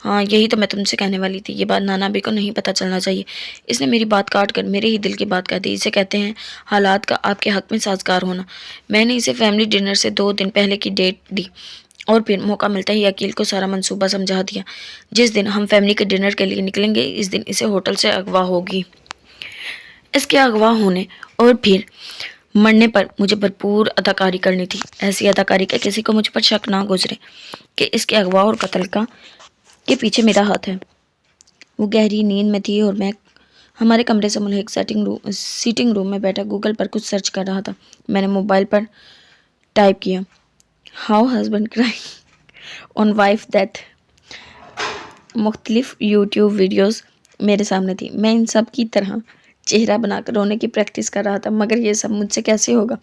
ہاں یہی تو میں تم سے کہنے والی تھی، یہ بات نانا بھی کو نہیں پتہ چلنا چاہیے۔ اس نے میری بات کاٹ کر میرے ہی دل کی بات کہہ دی۔ اسے کہتے ہیں حالات کا آپ کے حق میں سازگار ہونا۔ میں نے اسے فیملی ڈنر سے 2 دن پہلے کی ڈیٹ دی اور پھر موقع ملتا ہی عقیل کو سارا منصوبہ سمجھا دیا۔ جس دن ہم فیملی کے ڈنر کے لیے نکلیں گے اس دن اسے ہوٹل سے اغوا ہوگی۔ اس کے اغوا ہونے اور پھر مرنے پر مجھے بھرپور اداکاری کرنی تھی، ایسی اداکاری کہ کسی کو مجھ پر شک نہ گزرے کہ اس کے اغوا اور قتل کے پیچھے میرا ہاتھ ہے۔ وہ گہری نیند میں تھی اور میں ہمارے کمرے سے ملحق سیٹنگ روم میں بیٹھا گوگل پر کچھ سرچ کر رہا تھا۔ میں نے موبائل پر ٹائپ کیا، how husband crying on wife death. مختلف یوٹیوب ویڈیوز میرے سامنے تھی۔ میں ان سب کی طرح چہرہ بنا کر رونے کی پریکٹس کر رہا تھا، مگر یہ سب مجھ سے کیسے ہوگا؟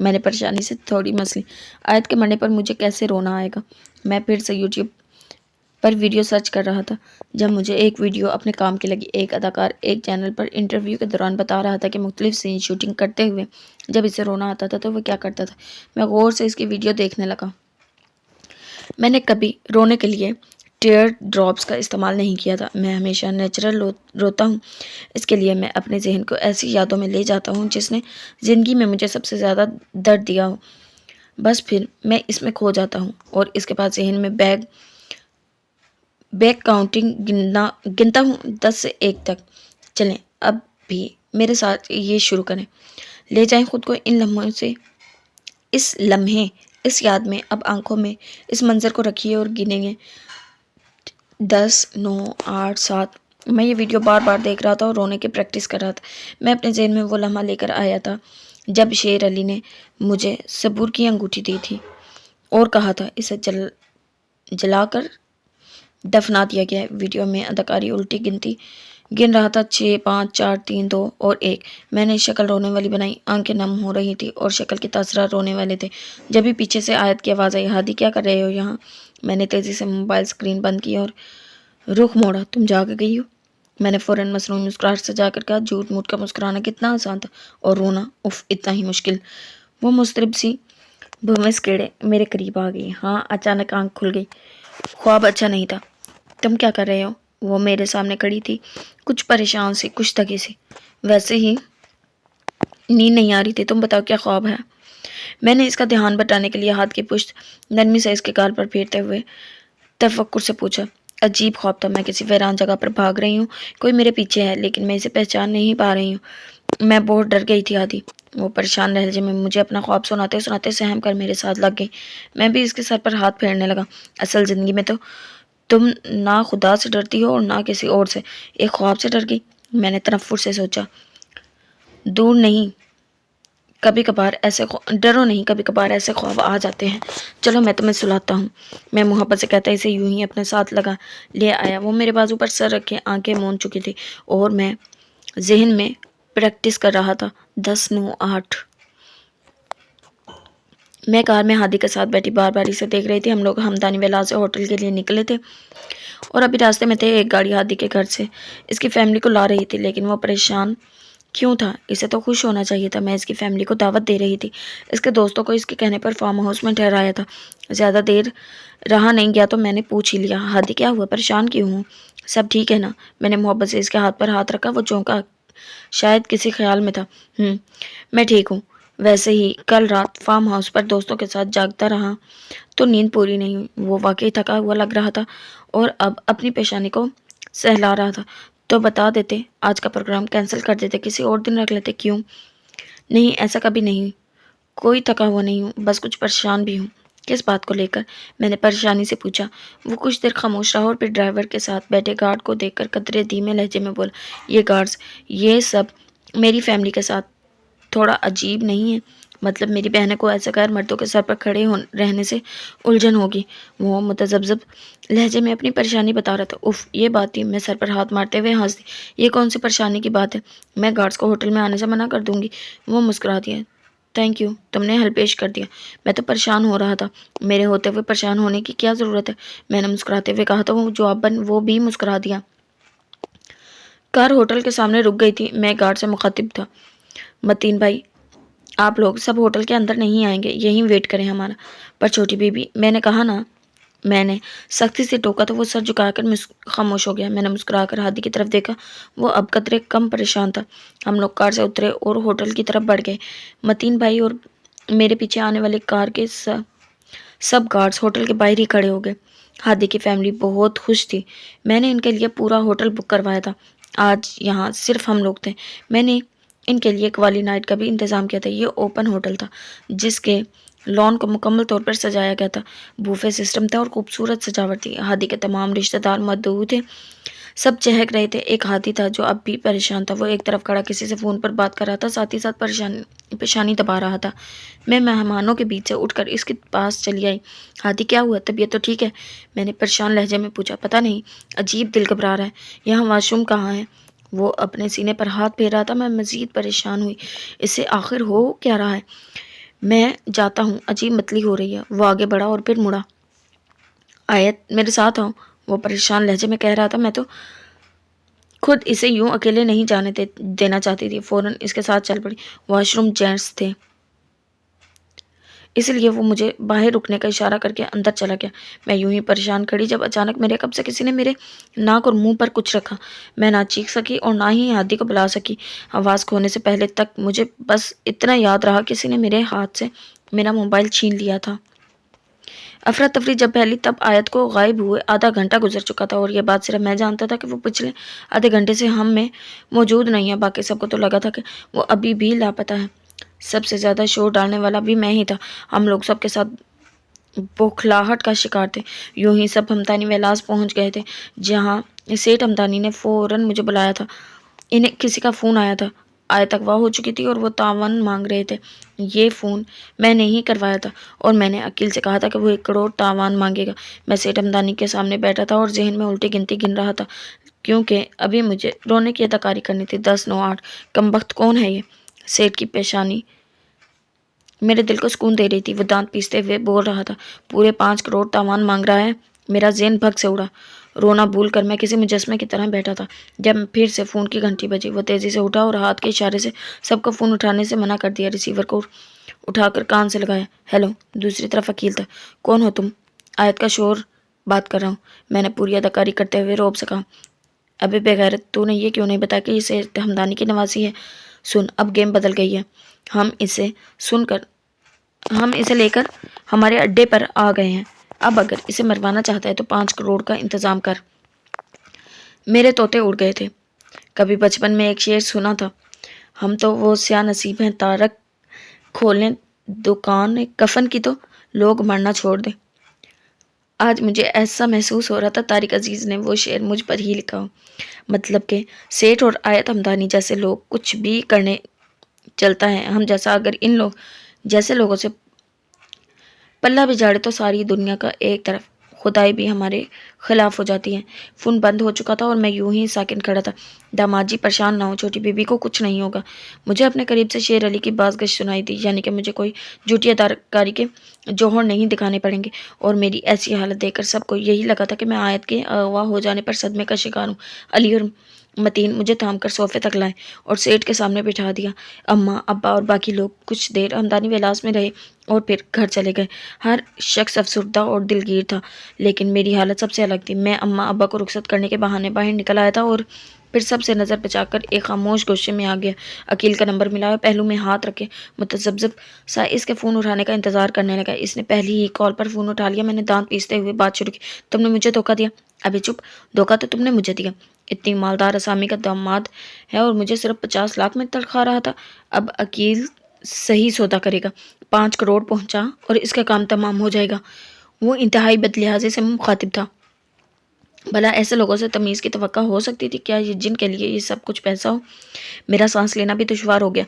میں نے پریشانی سے تھوڑی مسلی، آیت کے مرنے پر مجھے کیسے رونا آئے گا؟ میں پھر سے یوٹیوب پر ویڈیو سرچ کر رہا تھا، جب مجھے ایک ویڈیو اپنے کام کی لگی۔ ایک اداکار ایک چینل پر انٹرویو کے دوران بتا رہا تھا کہ مختلف سین شوٹنگ کرتے ہوئے جب اسے رونا آتا تھا تو وہ کیا کرتا تھا۔ میں غور سے اس کی ویڈیو دیکھنے لگا۔ میں نے کبھی رونے کے لیے ٹیئر ڈراپس کا استعمال نہیں کیا تھا، میں ہمیشہ نیچرل روتا ہوں۔ اس کے لیے میں اپنے ذہن کو ایسی یادوں میں لے جاتا ہوں جس نے زندگی میں مجھے سب سے زیادہ درد دیا ہو، بس پھر میں اس میں کھو جاتا ہوں اور اس کے بعد ذہن میں بیک کاؤنٹنگ گنتا ہوں 10 سے 1 تک۔ چلیں اب بھی میرے ساتھ یہ شروع کریں، لے جائیں خود کو ان لمحوں سے، اس لمحے، اس یاد میں۔ اب آنکھوں میں اس منظر کو رکھیے اور گنیں گے 10، 9، 8، 7۔ میں یہ ویڈیو بار بار دیکھ رہا تھا اور رونے کی پریکٹس کر رہا تھا۔ میں اپنے ذہن میں وہ لمحہ لے کر آیا تھا جب شیر علی نے مجھے صبور کی انگوٹھی دی تھی اور کہا تھا اسے جلا کر دفنا دیا گیا ہے۔ ویڈیو میں اداکاری الٹی گن رہا تھا، 6، 5، 4، 3، 2 اور 1۔ میں نے شکل رونے والی بنائی، آنکھیں نم ہو رہی تھی اور شکل کے تاثرات رونے والے تھے۔ جبھی پیچھے سے آیت کی آواز آئی، ہادی کیا کر رہے ہو یہاں؟ میں نے تیزی سے موبائل سکرین بند کی اور رخ موڑا۔ تم جاگ گئی ہو؟ میں نے فوراً مصنوعی مسکراہٹ سجا کر کہا۔ جھوٹ موٹ کا مسکرانا کتنا آسان تھا اور رونا اف اتنا ہی مشکل۔ وہ مضطرب سی بھومس کیڑے میرے قریب آ گئی۔ ہاں، اچانک آنکھ کھل گئی۔ خواب اچھا نہیں تھا۔ تم کیا کر رہے ہو؟ وہ میرے سامنے کھڑی تھی، کچھ پریشان سی، کچھ تھکی سی۔ ویسے ہی نیند نہیں آ رہی تھی۔ تم بتاؤ کیا خواب ہے؟ میں نے اس کا دھیان بٹانے کے لیے ہاتھ کی پشت نرمی سے اس کے گال پر پھیرتے ہوئے تفکر سے پوچھا۔ عجیب خواب تھا، میں کسی ویران جگہ پر بھاگ رہی ہوں، کوئی میرے پیچھے ہے لیکن میں اسے پہچان نہیں پا رہی ہوں۔ میں بہت ڈر گئی تھی ہادی۔ وہ پریشان لہجے میں مجھے اپنا خواب سناتے سناتے سہم کر میرے ساتھ لگ گئی۔ میں بھی اس کے سر پر ہاتھ پھیرنے لگا۔ اصل زندگی میں تو تم نہ خدا سے ڈرتی ہو اور نہ کسی اور سے، ایک خواب سے ڈر گئی۔ میں نے تنفر سے سوچا، دور نہیں کبھی کبھار ایسے ڈرو نہیں، کبھی کبھار ایسے خواب آ جاتے ہیں۔ چلو میں تمہیں سلاتا ہوں، میں محبت سے کہتا اسے یوں ہی اپنے ساتھ لگا لے آیا۔ وہ میرے بازو پر سر رکھے آنکھیں مون چکی تھی اور میں ذہن میں پریکٹس کر رہا تھا، 10، 9، 8۔ میں کار میں ہادی کے ساتھ بیٹھی بار بار اسے دیکھ رہی تھی۔ ہم لوگ ہمدانی ویلا سے ہوٹل کے لیے نکلے تھے اور ابھی راستے میں تھے۔ ایک گاڑی ہادی کے گھر سے اس کی فیملی کو لا رہی تھی، لیکن وہ پریشان کیوں تھا؟ اسے تو خوش ہونا چاہیے تھا۔ میں اس کی فیملی کو دعوت دے رہی تھی، اس کے دوستوں کو اس کے کہنے پر فارم ہاؤس میں ٹھہرایا تھا۔ زیادہ دیر رہا نہیں گیا تو میں نے پوچھ ہی لیا، ہادی کیا ہوا؟ پریشان کیوں ہوں؟ سب ٹھیک ہے نا؟ میں نے محبت سے اس کے ہاتھ پر ہاتھ رکھا۔ وہ چونکا، شاید کسی خیال میں تھا۔ میں ٹھیک ہوں۔ ویسے ہی کل رات فارم ہاؤس پر دوستوں کے ساتھ جاگتا رہا تو نیند پوری نہیں ہوئی۔ وہ واقعی تھکا ہوا لگ رہا تھا اور اب اپنی پیشانی کو سہلا رہا تھا۔ تو بتا دیتے، آج کا پروگرام کینسل کر دیتے، کسی اور دن رکھ لیتے۔ کیوں؟ نہیں، ایسا کبھی نہیں، کوئی تھکا ہوا نہیں ہوں، بس کچھ پریشان بھی ہوں۔ کس بات کو لے کر؟ میں نے پریشانی سے پوچھا۔ وہ کچھ دیر خاموش رہا اور پھر ڈرائیور کے ساتھ بیٹھے گارڈ کو دیکھ کر قدرے دھیمے لہجے میں بولا، یہ گارڈز، یہ سب میری فیملی کے ساتھ تھوڑا عجیب نہیں ہے؟ مطلب میری بہن کو ایسے غیر مردوں کے سر پر کھڑے رہنے سے الجھن ہوگی۔ وہ متذبذب لہجے میں اپنی پریشانی بتا رہا تھا۔ اف، یہ بات تھی۔ میں سر پر ہاتھ مارتے ہوئے ہنس دی۔ یہ کون سی پریشانی کی بات ہے؟ میں گارڈز کو ہوٹل میں آنے سے منع کر دوں گی۔ وہ مسکرا دیا۔ تھینک یو، تم نے حل پیش کر دیا۔ میں تو پریشان ہو رہا تھا۔ میرے ہوتے ہوئے پریشان ہونے کی کیا ضرورت ہے؟ میں نے مسکراتے ہوئے کہا تو وہ جواباً وہ بھی مسکرا دیا۔ کار ہوٹل کے سامنے رک گئی تھی۔ میں گارڈ سے مخاطب تھا۔ متین بھائی، آپ لوگ سب ہوٹل کے اندر نہیں آئیں گے، یہیں ویٹ کریں ہمارا۔ پر چھوٹی بی بی، میں نے کہا نا۔ میں نے سختی سے ٹوکا تو وہ سر جھکا کر خاموش ہو گیا۔ میں نے مسکرا کر ہادی کی طرف دیکھا۔ وہ اب قدرے کم پریشان تھا۔ ہم لوگ کار سے اترے اور ہوٹل کی طرف بڑھ گئے۔ متین بھائی اور میرے پیچھے آنے والے کار کے سب گارڈز ہوٹل کے باہر ہی کھڑے ہو گئے۔ ہادی کی فیملی بہت خوش تھی۔ میں نے ان کے لیے پورا ہوٹل بک کروایا تھا۔ آج یہاں صرف ہم لوگ تھے۔ میں نے ان کے لیے قوالی نائٹ کا بھی انتظام کیا تھا۔ یہ اوپن ہوٹل تھا جس کے لان کو مکمل طور پر سجایا گیا تھا۔ بوفے سسٹم تھا اور خوبصورت سجاوٹ تھی۔ ہادی کے تمام رشتہ دار مدعو تھے۔ سب چہک رہے تھے۔ ایک ہادی تھا جو اب بھی پریشان تھا۔ وہ ایک طرف کھڑا کسی سے فون پر بات کر رہا تھا، ساتھ ہی ساتھ پیشانی دبا رہا تھا۔ میں مہمانوں کے بیچ سے اٹھ کر اس کے پاس چلی آئی۔ ہادی، کیا ہوا؟ طبیعت تو ٹھیک ہے؟ میں نے پریشان لہجے میں پوچھا۔ پتہ نہیں، عجیب دل گھبرا رہا ہے۔ یہاں واش روم کہاں ہے؟ وہ اپنے سینے پر ہاتھ پھیر رہا تھا۔ میں مزید پریشان ہوئی۔ اس سے آخر ہو کیا رہا ہے؟ میں جاتا ہوں، عجیب متلی ہو رہی ہے۔ وہ آگے بڑھا اور پھر مڑا۔ آیت، میرے ساتھ آؤ، وہ پریشان لہجے میں کہہ رہا تھا۔ میں تو خود اسے یوں اکیلے نہیں جانے دینا چاہتی تھی۔ فوراً اس کے ساتھ چل پڑی۔ واش روم جینٹس تھے، اس لیے وہ مجھے باہر رکنے کا اشارہ کر کے اندر چلا گیا۔ میں یوں ہی پریشان کھڑی جب اچانک میرے قبضے سے کسی نے میرے ناک اور منہ پر کچھ رکھا۔ میں نہ چیخ سکی اور نہ ہی ہادی کو بلا سکی۔ آواز کھونے سے پہلے تک مجھے بس اتنا یاد رہا کسی نے میرے ہاتھ سے میرا موبائل چھین لیا تھا۔ افراتفری جب پھیلی تب آیت کو غائب ہوئے آدھا گھنٹہ گزر چکا تھا اور یہ بات صرف میں جانتا تھا کہ وہ پچھلے آدھے گھنٹے سے ہم میں موجود نہیں ہے۔ باقی سب کو تو لگا تھا کہ وہ ابھی بھی لاپتہ ہے۔ سب سے زیادہ شور ڈالنے والا بھی میں ہی تھا۔ ہم لوگ سب کے ساتھ بوکھلاہٹ کا شکار تھے۔ یوں ہی سب ہمدانی ویلاز پہنچ گئے تھے جہاں سیٹھ ہمدانی نے فوراً مجھے بلایا تھا۔ انہیں کسی کا فون آیا تھا۔ آیت اغوا ہو چکی تھی اور وہ تعاون مانگ رہے تھے۔ یہ فون میں نے ہی کروایا تھا اور میں نے عقیل سے کہا تھا کہ وہ 1 کروڑ تعاون مانگے گا۔ میں سیٹھ ہمدانی کے سامنے بیٹھا تھا اور ذہن میں الٹی گنتی گن رہا تھا کیونکہ ابھی مجھے رونے کی اداکاری کرنی تھی۔ 10 9 8 کمبخت کون ہے یہ؟ سیٹھ کی پیشانی میرے دل کو سکون دے رہی تھی۔ وہ دانت پیستے ہوئے بول رہا تھا، پورے 5 کروڑ تاوان مانگ رہا ہے۔ میرا ذہن بھگ سے اڑا۔ رونا بھول کر میں کسی مجسمے کی طرح بیٹھا تھا۔ جب پھر سے فون کی گھنٹی بجی، وہ تیزی سے اٹھا اور ہاتھ کے اشارے سے سب کو فون اٹھانے سے منع کر دیا۔ ریسیور کو اٹھا کر کان سے لگایا۔ ہیلو، دوسری طرف عقیل تھا۔ کون ہو تم؟ آیت کا شور بات کر رہا ہوں، میں نے پوری اداکاری کرتے ہوئے روب سے کہا۔ ابے بغیرت، تو نے یہ کیوں نہیں بتایا کہ یہ سیٹھ ہمدانی کی نواسی ہے؟ سن، اب گیم بدل گئی ہے۔ ہم اسے لے کر ہمارے اڈے پر آ گئے ہیں۔ اب اگر اسے مروانا چاہتا ہے تو 5 کروڑ کا انتظام کر۔ میرے طوطے اڑ گئے تھے۔ کبھی بچپن میں ایک شعر سنا تھا، ہم تو وہ سیاہ نصیب ہیں، تارک کھولیں دکان کفن کی تو لوگ مرنا چھوڑ دیں۔ آج مجھے ایسا محسوس ہو رہا تھا طارق عزیز نے وہ شعر مجھ پر ہی لکھا ہو۔ مطلب کہ سیٹھ اور آیت ہمدانی جیسے لوگ کچھ بھی کرنے چلتا ہے ہم جیسا، اگر ان جیسے لوگوں سے پلہ بجاڑے تو ساری دنیا کا ایک طرف خدائی بھی ہمارے خلاف ہو جاتی ہے۔ فون بند ہو چکا تھا اور میں یوں ہی ساکن کھڑا تھا۔ داماد جی پریشان نہ ہو، چھوٹی بی بی کو کچھ نہیں ہوگا۔ مجھے اپنے قریب سے شیر علی کی بازگشت سنائی دی، یعنی کہ مجھے کوئی جھوٹی اداکاری کے جوہر نہیں دکھانے پڑیں گے۔ اور میری ایسی حالت دیکھ کر سب کو یہی لگا تھا کہ میں آیت کے اغوا ہو جانے پر صدمے کا شکار ہوں۔ علی اور متین مجھے تھام کر صوفے تک لائے اور سیٹھ کے سامنے بٹھا دیا۔ اماں، ابا اور باقی لوگ کچھ دیر ہمدانی ویلاس میں رہے اور پھر گھر چلے گئے۔ ہر شخص افسردہ اور دلگیر تھا، لیکن میری حالت سب سے الگ تھی۔ میں اماں ابا کو رخصت کرنے کے بہانے باہر نکل آیا تھا اور پھر سب سے نظر بچا کر ایک خاموش گوشے میں آ گیا۔ عقیل کا نمبر ملا اور پہلو میں ہاتھ رکھے متذبذب سا اس کے فون اٹھانے کا انتظار کرنے لگا۔ اس نے پہلی ہی کال پر فون اٹھا لیا۔ میں نے دانت پیستے ہوئے بات شروع کی۔ تم نے مجھے دھوکہ دیا۔ ابھی چپ، دھوکہ تو تم نے مجھے دیا۔ اتنی مالدار اسامی کا داماد ہے اور مجھے صرف 50 لاکھ میں تنخواہ رہا تھا۔ اب عقیل صحیح سودا کرے گا، 5 کروڑ پہنچا اور اس کا کام تمام ہو جائے گا۔ وہ انتہائی بد لحاظی سے مخاطب تھا۔ بھلا ایسے لوگوں سے تمیز کی توقع ہو سکتی تھی کیا، جن کے لیے یہ سب کچھ پیسہ ہو؟ میرا سانس لینا بھی دشوار ہو گیا۔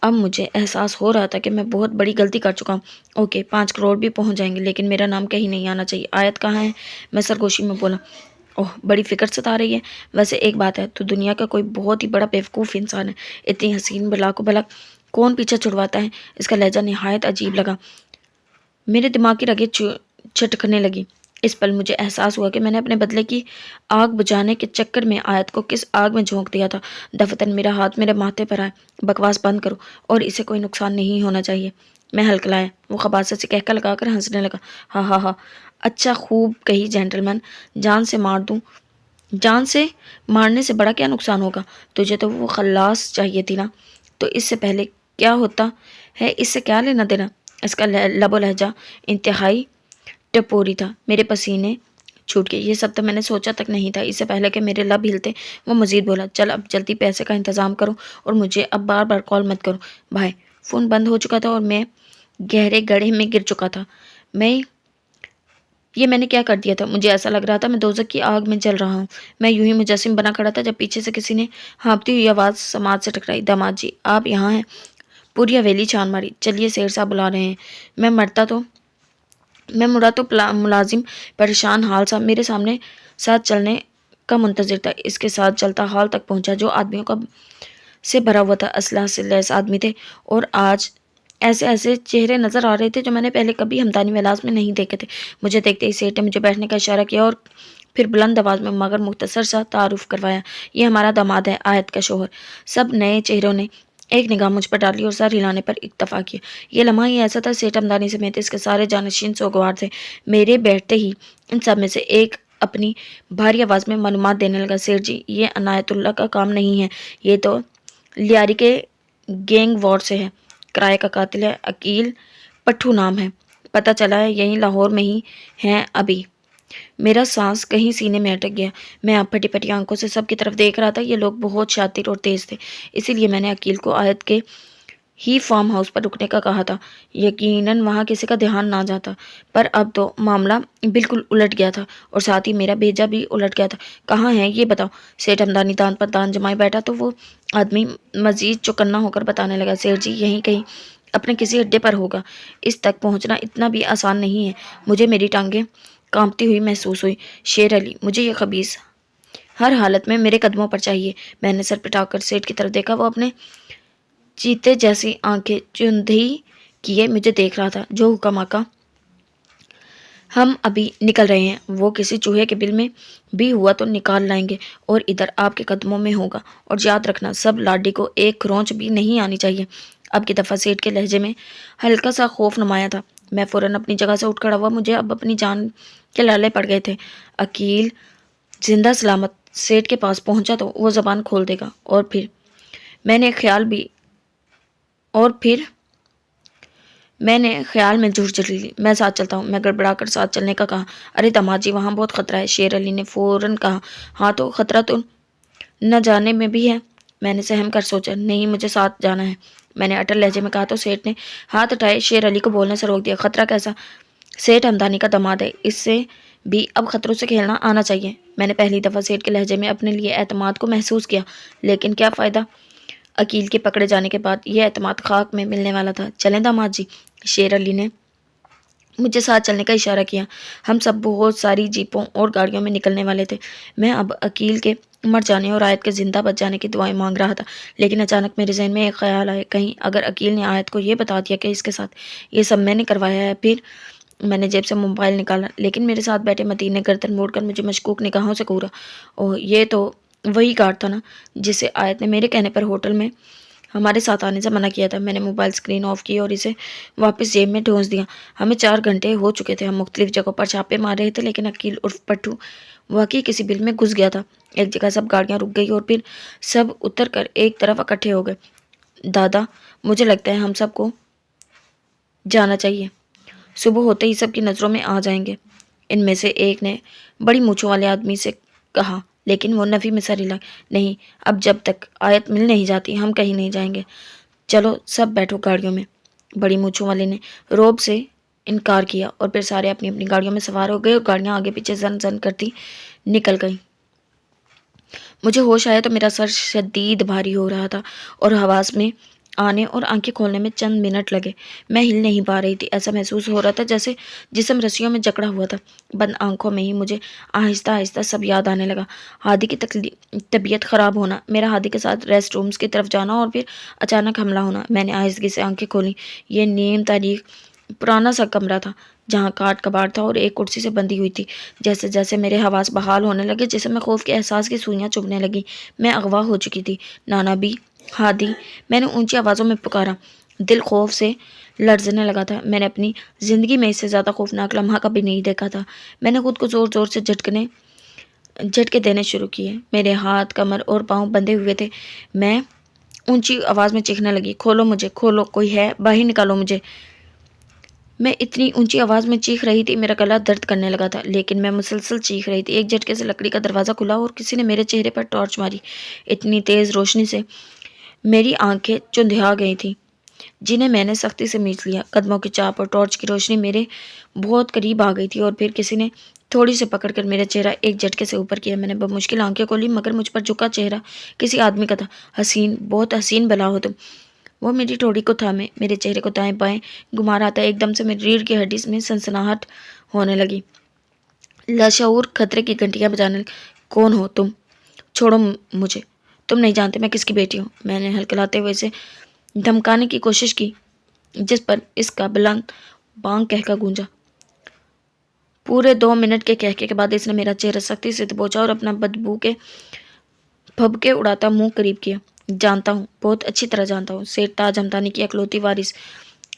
اب مجھے احساس ہو رہا تھا کہ میں بہت بڑی غلطی کر چکا ہوں۔ اوکے 5 کروڑ بھی پہنچ جائیں گے لیکن میرا نام کہیں نہیں آنا چاہیے۔ آیت کہاں ہے؟ میں سرگوشی میں بولا۔ اوہ بڑی فکر ستا رہی ہے۔ ویسے ایک بات ہے، تو دنیا کا کوئی بہت ہی بڑا بیوقوف انسان ہے۔ اتنی حسین بلا کو بھلا کون پیچھے چھڑواتا ہے؟ اس کا لہجہ نہایت عجیب لگا۔ میرے دماغ کی رگیں چھٹکنے لگی۔ اس پل مجھے احساس ہوا کہ میں نے اپنے بدلے کی آگ بجھانے کے چکر میں آیت کو کس آگ میں جھونک دیا تھا۔ دفتن میرا ہاتھ میرے ماتھے پر آیا۔ بکواس بند کرو اور اسے کوئی نقصان نہیں ہونا چاہیے۔ میں ہلکلایا۔ وہ خباثت سے کہکا لگا کر ہنسنے لگا۔ ہاں ہاں ہاں، اچھا خوب کہی جینٹلمین، جان سے مار دوں، جان سے مارنے سے بڑا کیا نقصان ہوگا؟ تجھے تو وہ خلاص چاہیے تھی نا، تو اس سے پہلے کیا ہوتا ہے؟ اس سے کیا لینا دینا؟ اس کا لب و لہجہ انتہائی ٹپوری تھا۔ میرے پسینے چھوٹ گئے۔ یہ سب تو میں نے سوچا تک نہیں تھا۔ اس سے پہلے کہ میرے لب ہلتے وہ مزید بولا، چل اب جلدی پیسے کا انتظام کرو اور مجھے اب بار بار کال مت کرو۔ بھائی فون بند ہو چکا تھا اور میں گہرے گڑھے میں گر چکا تھا۔ میں نے کیا کر دیا تھا؟ مجھے ایسا لگ رہا تھا میں دوزخ کی آگ میں جل رہا ہوں۔ میں یوں ہی مجسم بنا کھڑا تھا جب پیچھے سے کسی نے ہانپتی ہوئی آواز سماعت سے ٹکرائی۔ داماد جی آپ یہاں ہیں؟ پوری حویلی چھان ماری۔ چلیے سیر صاحب بلا رہے ہیں۔ میں مڑا تو ملازم پریشان حال سا میرے ساتھ چلنے کا منتظر تھا۔ اس کے ساتھ چلتا حال تک پہنچا جو آدمیوں کا سے بھرا ہوا تھا۔ اسلحہ سے لیس آدمی تھے اور آج ایسے چہرے نظر آ رہے تھے جو میں نے پہلے کبھی ہمدانی ولاس میں نہیں دیکھے تھے۔ مجھے دیکھتے ہی سیٹ نے مجھے بیٹھنے کا اشارہ کیا اور پھر بلند آواز میں مگر مختصر سا تعارف کروایا۔ یہ ہمارا داماد ہے، آیت کا شوہر۔ سب نئے چہروں نے ایک نگاہ مجھ پر ڈالی اور سر ہلانے پر اکتفا کیا۔ یہ لمحہ ہی ایسا تھا سیٹ ہمدانی سمیت اس کے سارے جانشین سوگوار تھے۔ میرے بیٹھتے ہی ان سب میں سے ایک اپنی بھاری آواز میں معلومات دینے لگا۔ سیٹ جی یہ عنایت اللہ کا کام نہیں ہے، یہ تو لیاری کے گینگ وار سے ہے۔ کرائے کا قاتل ہے، عقیل پٹھو نام ہے، پتہ چلا ہے یہیں لاہور میں ہی ہیں ابھی۔ میرا سانس کہیں سینے میں اٹک گیا۔ میں اب پھٹی پھٹی آنکھوں سے سب کی طرف دیکھ رہا تھا۔ یہ لوگ بہت شاطر اور تیز تھے، اسی لیے میں نے عقیل کو آیت کے ہی فارم ہاؤس پر رکنے کا کہا تھا۔ یقیناً وہاں کسی کا دھیان نہ جاتا، پر اب تو معاملہ بالکل الٹ گیا تھا اور ساتھ ہی میرا بھیجا بھی الٹ گیا تھا۔ کہاں ہے یہ بتاؤ؟ سیٹ ہمدانی دان پر دان جمائے بیٹھا تو وہ آدمی مزید چوکنا ہو کر بتانے لگا۔ سیٹ جی یہیں کہیں اپنے کسی اڈے پر ہوگا۔ اس تک پہنچنا اتنا بھی آسان نہیں ہے۔ مجھے میری ٹانگیں کانپتی ہوئی محسوس ہوئی۔ شیر علی مجھے یہ خبیث ہر حالت میں میرے قدموں پر چاہیے۔ میں نے سر پٹا کر سیٹ کی طرف دیکھا۔ وہ اپنے چیتے جیسی آنکھیں چندھی کیے مجھے دیکھ رہا تھا۔ جو حکم آقا، ہم ابھی نکل رہے ہیں۔ وہ کسی چوہے کے بل میں بھی ہوا تو نکال لائیں گے اور ادھر آپ کے قدموں میں ہوگا۔ اور یاد رکھنا سب لاڈی کو ایک کرونچ بھی نہیں آنی چاہیے۔ اب کی دفعہ سیٹ کے لہجے میں ہلکا سا خوف نمایاں تھا۔ میں فوراً اپنی جگہ سے اٹھ کھڑا ہوا۔ مجھے اب اپنی جان کے لالے پڑ گئے تھے۔ عقیل زندہ سلامت سیٹ کے پاس پہنچا تو وہ زبان کھول دے گا اور پھر میں نے خیال میں جھرجھر لی۔ میں ساتھ چلتا ہوں، میں گڑبڑا کر ساتھ چلنے کا کہا۔ ارے داماد جی وہاں بہت خطرہ ہے، شیر علی نے فوراً کہا۔ ہاں تو خطرہ تو نہ جانے میں بھی ہے۔ میں نے سہم کر سوچا، نہیں مجھے ساتھ جانا ہے، میں نے اٹل لہجے میں کہا تو سیٹ نے ہاتھ اٹھائے شیر علی کو بولنے سے روک دیا۔ خطرہ کیسا؟ سیٹ ہمدانی کا داماد ہے، اس سے بھی اب خطروں سے کھیلنا آنا چاہیے۔ میں نے پہلی دفعہ سیٹ کے لہجے میں اپنے لیے اعتماد کو محسوس کیا، لیکن کیا فائدہ؟ عقیل کے پکڑے جانے کے بعد یہ اعتماد خاک میں ملنے والا تھا۔ چلیں داماد جی، شیر علی نے مجھے ساتھ چلنے کا اشارہ کیا۔ ہم سب بہت ساری جیپوں اور گاڑیوں میں نکلنے والے تھے۔ میں اب عقیل کے مر جانے اور آیت کے زندہ بچ جانے کی دعائیں مانگ رہا تھا، لیکن اچانک میرے ذہن میں ایک خیال آیا، کہیں اگر عقیل نے آیت کو یہ بتا دیا کہ اس کے ساتھ یہ سب میں نے کروایا ہے۔ پھر میں نے جیب سے موبائل نکالا، لیکن میرے ساتھ بیٹھے متین نے گردن موڑ کر مجھے مشکوک نگاہوں سے گھورا۔ اوہ یہ تو وہی گارڈ تھا نا جسے آیت نے میرے کہنے پر ہوٹل میں ہمارے ساتھ آنے سے منع کیا تھا۔ میں نے موبائل اسکرین آف کی اور اسے واپس جیب میں ڈھونس دیا۔ ہمیں 4 گھنٹے ہو چکے تھے۔ ہم مختلف جگہوں پر چھاپے مار رہے تھے، لیکن عقیل عرف پٹھو واقعی کسی بل میں گھس گیا تھا۔ ایک جگہ سب گاڑیاں رک گئی اور پھر سب اتر کر ایک طرف اکٹھے ہو گئے۔ دادا مجھے لگتا ہے ہم سب کو جانا چاہیے، صبح ہوتے ہی سب کی نظروں میں آ جائیں گے۔ ان میں سے ایک نے بڑی مونچھوں والے آدمی سے کہا، لیکن وہ نفی میں سر ہلا۔ نہیں، اب جب تک آیت مل نہیں جاتی ہم کہیں نہیں جائیں گے۔ چلو سب بیٹھو گاڑیوں میں۔ بڑی مونچھوں والے نے روب سے انکار کیا اور پھر سارے اپنی اپنی گاڑیوں میں سوار ہو گئے اور گاڑیاں آگے پیچھے زن زن کرتی نکل گئیں۔ مجھے ہوش آیا تو میرا سر شدید بھاری ہو رہا تھا اور حواس میں آنے اور آنکھیں کھولنے میں چند منٹ لگے۔ میں ہل نہیں پا رہی تھی، ایسا محسوس ہو رہا تھا جیسے جسم رسیوں میں جکڑا ہوا تھا۔ بند آنکھوں میں ہی مجھے آہستہ آہستہ سب یاد آنے لگا۔ ہادی کی طبیعت خراب ہونا، میرا ہادی کے ساتھ ریسٹ رومز کی طرف جانا اور پھر اچانک حملہ ہونا۔ میں نے آہستگی سے آنکھیں کھولیں۔ یہ نیم تاریخ پرانا سا کمرہ تھا جہاں کاٹ کباڑ تھا اور ایک کرسی سے بندھی ہوئی تھی۔ جیسے جیسے میرے حواس بحال ہونے لگے، جسم میں خوف کے احساس کی سوئیاں چبھنے لگیں۔ میں اغوا ہو چکی تھی۔ نانا بھی، ہادی، میں نے اونچی آوازوں میں پکارا۔ دل خوف سے لرزنے لگا تھا۔ میں نے اپنی زندگی میں اس سے زیادہ خوفناک لمحہ کبھی نہیں دیکھا تھا۔ میں نے خود کو زور زور سے جھٹکے دینے شروع کیے۔ میرے ہاتھ، کمر اور پاؤں بندھے ہوئے تھے۔ میں اونچی آواز میں چیخنے لگی، کھولو مجھے، کھولو، کوئی ہے، باہر نکالو مجھے۔ میں اتنی اونچی آواز میں چیخ رہی تھی، میرا گلا درد کرنے لگا تھا، لیکن میں مسلسل چیخ رہی تھی۔ ایک جھٹکے سے لکڑی کا دروازہ کھلا اور کسی نے میرے چہرے پر ٹارچ ماری۔ اتنی تیز روشنی سے میری آنکھیں چندھیا گئی تھیں، جنہیں میں نے سختی سے مینچ لیا۔ قدموں کی چاپ اور ٹارچ کی روشنی میرے بہت قریب آ گئی تھی اور پھر کسی نے تھوڑی سے پکڑ کر میرا چہرہ ایک جھٹکے سے اوپر کیا۔ میں نے بمشکل آنکھیں کھولی، مگر مجھ پر جھکا چہرہ کسی آدمی کا تھا۔ حسین، بہت حسین بلا ہو تم۔ وہ میری ٹھوڑی کو تھامے میرے چہرے کو دائیں بائیں گھما رہا تھا۔ ایک دم سے میری ریڑھ کی ہڈی میں سنسناہٹ ہونے لگی۔ لاشعور خطرے کی گھنٹیاں بجانے لگی۔ کون ہو تم؟ چھوڑو مجھے، تم نہیں جانتے میں کس کی بیٹی ہوں۔ میں نے ہلکلاتے ہوئے اسے دھمکانے کی کوشش کی، جس پر اس کا بلند بانگ کہکا گونجا۔ پورے 2 منٹ کے کہکے کے بعد اس نے میرا چہرہ سختی سے دبوچا اور اپنا بدبو کے پھبکے اڑاتا منہ قریب کیا۔ جانتا ہوں، بہت اچھی طرح جانتا ہوں، سیٹ تاج ہمدانی کی اکلوتی وارث۔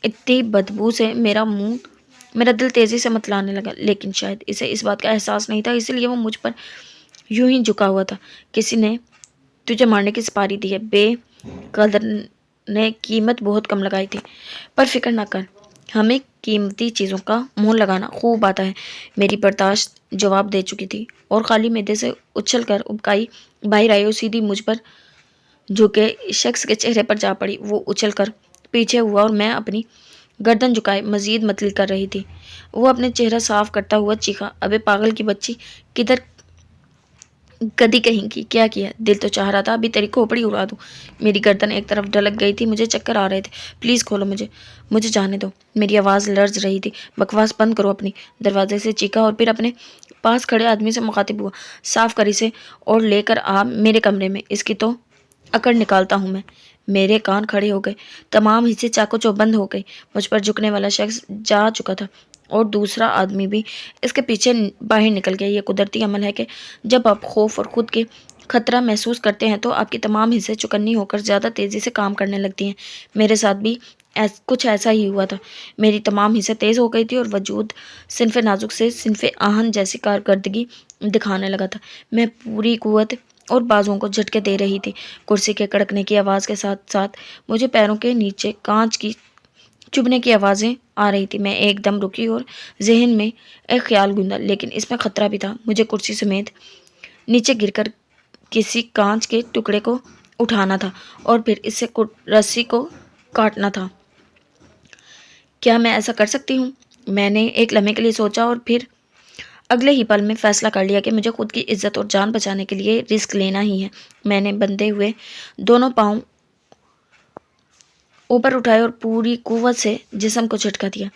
اتنی بدبو سے میرا دل تیزی سے متلانے لگا، لیکن شاید اسے اس بات کا احساس نہیں تھا، اسی لیے وہ مجھ پر یوں ہی جھکا ہوا تھا۔ کسی نے تجھے مارنے کی سپاری دی ہے، بے قدر نے قیمت بہت کم لگائی تھی، پر فکر نہ کر، ہمیں قیمتی چیزوں کا مول لگانا خوب آتا ہے۔ میری برداشت جواب دے چکی تھی اور خالی معدے سے اچھل کر ابکائی باہر آئی اور سیدھی مجھ پر جھکے شخص کے چہرے پر جا پڑی۔ وہ اچھل کر پیچھے ہوا اور میں اپنی گردن جھکائے مزید متلی کر رہی تھی۔ وہ اپنے چہرہ صاف کرتا ہوا چیخا، ابے پاگل کی بچی، کدھر گدی کہیں کی، کیا کیا؟ دل تو چاہ رہا تھا ابھی تیری کھوپڑی اڑا دوں۔ میری گردن ایک طرف ڈھلک گئی تھی، مجھے چکر آ رہے تھے۔ پلیز کھولو مجھے جانے دو۔ میری آواز لرز رہی تھی۔ بکواس بند کرو اپنی، دروازے سے چیخا اور پھر اپنے پاس کھڑے آدمی سے مخاطب ہوا، صاف کر اسے اور لے کر آ میرے کمرے میں، اس کی تو اکڑ نکالتا ہوں میں۔ میرے کان کھڑے ہو گئے، تمام حصے چاقو چوبند ہو گئے۔ مجھ پر جھکنے والا شخص جا چکا تھا اور دوسرا آدمی بھی اس کے پیچھے باہر نکل گیا۔ یہ قدرتی عمل ہے کہ جب آپ خوف اور خود کے خطرہ محسوس کرتے ہیں تو آپ کی تمام حصے چکنی ہو کر زیادہ تیزی سے کام کرنے لگتی ہیں۔ میرے ساتھ بھی کچھ ایسا ہی ہوا تھا۔ میری تمام حصے تیز ہو گئی تھی اور وجود صنف نازک سے صنف آہن جیسی کارکردگی دکھانے لگا تھا۔ میں پوری قوت اور بازوؤں کو جھٹکے دے رہی تھی۔ کرسی کے کڑکنے کی آواز کے ساتھ ساتھ مجھے پیروں کے نیچے کانچ کی چبھنے کی آوازیں آ رہی تھی۔ میں ایک دم رکی اور ذہن میں ایک خیال گوندا، لیکن اس میں خطرہ بھی تھا۔ مجھے کرسی سمیت نیچے گر کر کسی کانچ کے ٹکڑے کو اٹھانا تھا اور پھر اس سے رسی کو کاٹنا تھا۔ کیا میں ایسا کر سکتی ہوں؟ میں نے ایک لمحے کے لیے سوچا اور پھر اگلے ہی پل میں فیصلہ کر لیا کہ مجھے خود کی عزت اور جان بچانے کے لیے رسک لینا ہی ہے۔ میں نے بندھے ہوئے دونوں پاؤں اوپر اٹھائے اور پوری قوت سے جسم کو جھٹکا دیا۔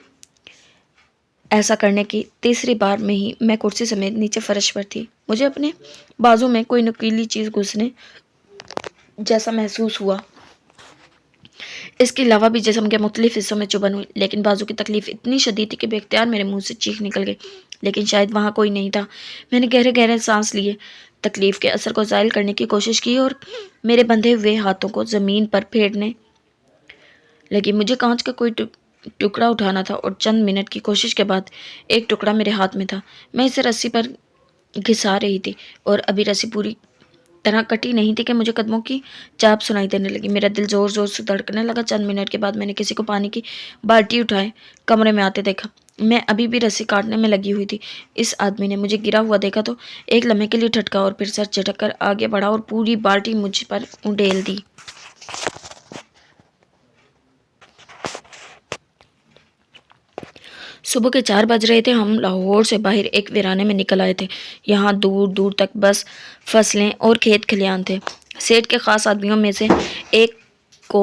ایسا کرنے کی تیسری بار میں ہی میں کرسی سمیت نیچے فرش پر تھی۔ مجھے اپنے بازو میں کوئی نکیلی چیز گھسنے جیسا محسوس ہوا۔ اس کے علاوہ بھی جسم کے مختلف حصوں میں چبھن ہوئی، لیکن بازو کی تکلیف اتنی شدید تھی کہ بے اختیار میرے منہ سے چیخ نکل گئی، لیکن شاید وہاں کوئی نہیں تھا۔ میں نے گہرے گہرے سانس لیے، تکلیف کے اثر کو زائل کرنے کی کوشش کی اور میرے بندھے ہوئے ہاتھوں کو زمین پر پھیرنے لگی۔ مجھے کانچ کا کوئی ٹکڑا اٹھانا تھا اور چند منٹ کی کوشش کے بعد ایک ٹکڑا میرے ہاتھ میں تھا۔ میں اسے رسی پر گھسا رہی تھی اور ابھی رسی پوری طرح کٹی نہیں تھی کہ مجھے قدموں کی چاپ سنائی دینے لگی۔ میرا دل زور زور سے دھڑکنے لگا۔ چند منٹ کے بعد میں نے کسی کو پانی کی بالٹی اٹھائے کمرے میں آتے دیکھا۔ میں ابھی بھی رسی کاٹنے میں لگی ہوئی تھی۔ اس آدمی نے مجھے گرا ہوا دیکھا تو ایک لمحے کے لیے ٹھٹکا اور پھر سر جھٹک کر آگے بڑھا اور پوری بالٹی مجھ پر انڈیل دی۔ صبح کے 4 بج رہے تھے۔ ہم لاہور سے باہر ایک ویرانے میں نکل آئے تھے۔ یہاں دور دور تک بس فصلیں اور کھیت کھلیان تھے۔ سیٹھ کے خاص آدمیوں میں سے ایک کو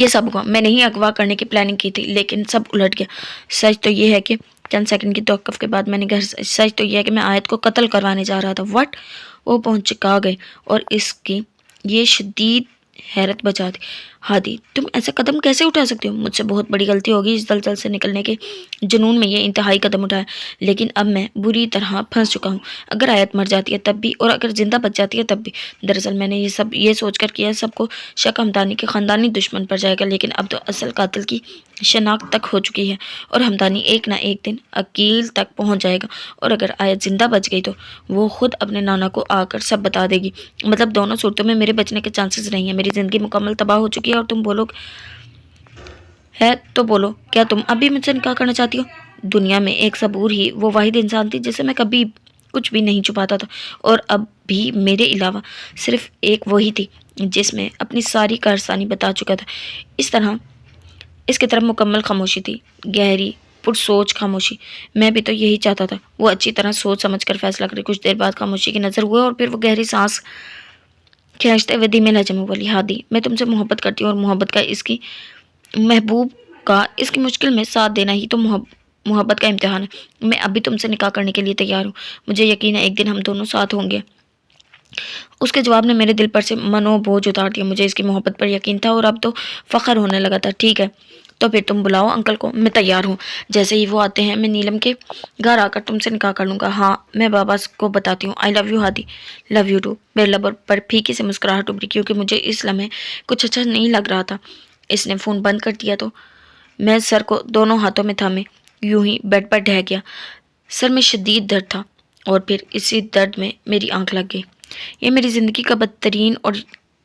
یہ سب ہوا، میں نے ہی اغوا کرنے کی پلاننگ کی تھی، لیکن سب الٹ گیا۔ سچ تو یہ ہے کہ چند سیکنڈ کی توقف کے بعد میں نے سچ تو یہ ہے کہ میں آیت کو قتل کروانے جا رہا تھا۔ وٹ؟ وہ پہنچ چکا گئے اور اس کی یہ شدید حیرت بچا دی۔ ہادی، تم ایسا قدم کیسے اٹھا سکتے ہو؟ مجھ سے بہت بڑی غلطی ہوگی اس دلدل سے نکلنے کے جنون میں یہ انتہائی قدم اٹھایا، لیکن اب میں بری طرح پھنس چکا ہوں۔ اگر آیت مر جاتی ہے تب بھی، اور اگر زندہ بچ جاتی ہے تب بھی۔ دراصل میں نے یہ سوچ کر کیا سب کو شک ہمدانی کے خاندانی دشمن پر جائے گا، لیکن اب تو اصل قاتل کی شناخت تک ہو چکی ہے اور ہمدانی ایک نہ ایک دن عقیل تک پہنچ جائے گا، اور اگر آیت زندہ بچ گئی تو وہ خود اپنے نانا کو آ کر سب بتا دے گی۔ مطلب دونوں صورتوں میں میرے بچنے کے چانسز نہیں ہیں۔ میری زندگی مکمل تباہ ہو چکی ہے اور تم بولو ہے تو بولو، کیا تم اب بھی مجھ سے نکاح کرنا چاہتی ہو؟ دنیا میں ایک صبور ہی وہ واحد انسان تھی جسے میں کبھی کچھ بھی نہیں چھپاتا تھا، اور اب بھی میرے علاوہ صرف ایک وہی تھی جس میں اپنی ساری کارستانی بتا چکا تھا۔ اس طرح اس کی طرف مکمل خاموشی تھی، گہری پرسوچ خاموشی۔ میں بھی تو یہی چاہتا تھا۔ وہ اچھی طرح سوچ سمجھ کر فیصلہ کرے۔ کچھ دیر بعد خاموشی کی نظر ہوئے اور پھر وہ گہری سانس کھینچتے ہوئے دھیمے لہجے میں بولی، ہادی، میں تم سے محبت کرتی ہوں، اور محبت کا اس کی محبوب کا اس کی مشکل میں ساتھ دینا ہی تو محبت کا امتحان ہے۔ میں اب بھی تم سے نکاح کرنے کے لیے تیار ہوں۔ مجھے یقین ہے ایک دن ہم دونوں ساتھ ہوں گے۔ اس کے جواب نے میرے دل پر سے منو بوجھ اتار دیا۔ مجھے اس کی محبت پر یقین تھا اور اب تو فخر ہونے لگا تھا۔ ٹھیک ہے، تو پھر تم بلاؤ انکل کو، میں تیار ہوں۔ جیسے ہی وہ آتے ہیں میں نیلم کے گھر آ کر تم سے نکاح کر لوں گا۔ ہاں، میں بابا کو بتاتی ہوں۔ I love you Hadi. Love you too. میرے لب پر پھیکی سے مسکراہٹ ابھری، کیونکہ مجھے اس لمحے کچھ اچھا نہیں لگ رہا تھا۔ اس نے فون بند کر دیا تو میں سر کو دونوں ہاتھوں میں تھامے یوں ہی بیڈ پر ڈھہ گیا۔ سر میں شدید درد تھا اور پھر اسی درد میں میری آنکھ لگ گئی۔ یہ میری زندگی کا بدترین اور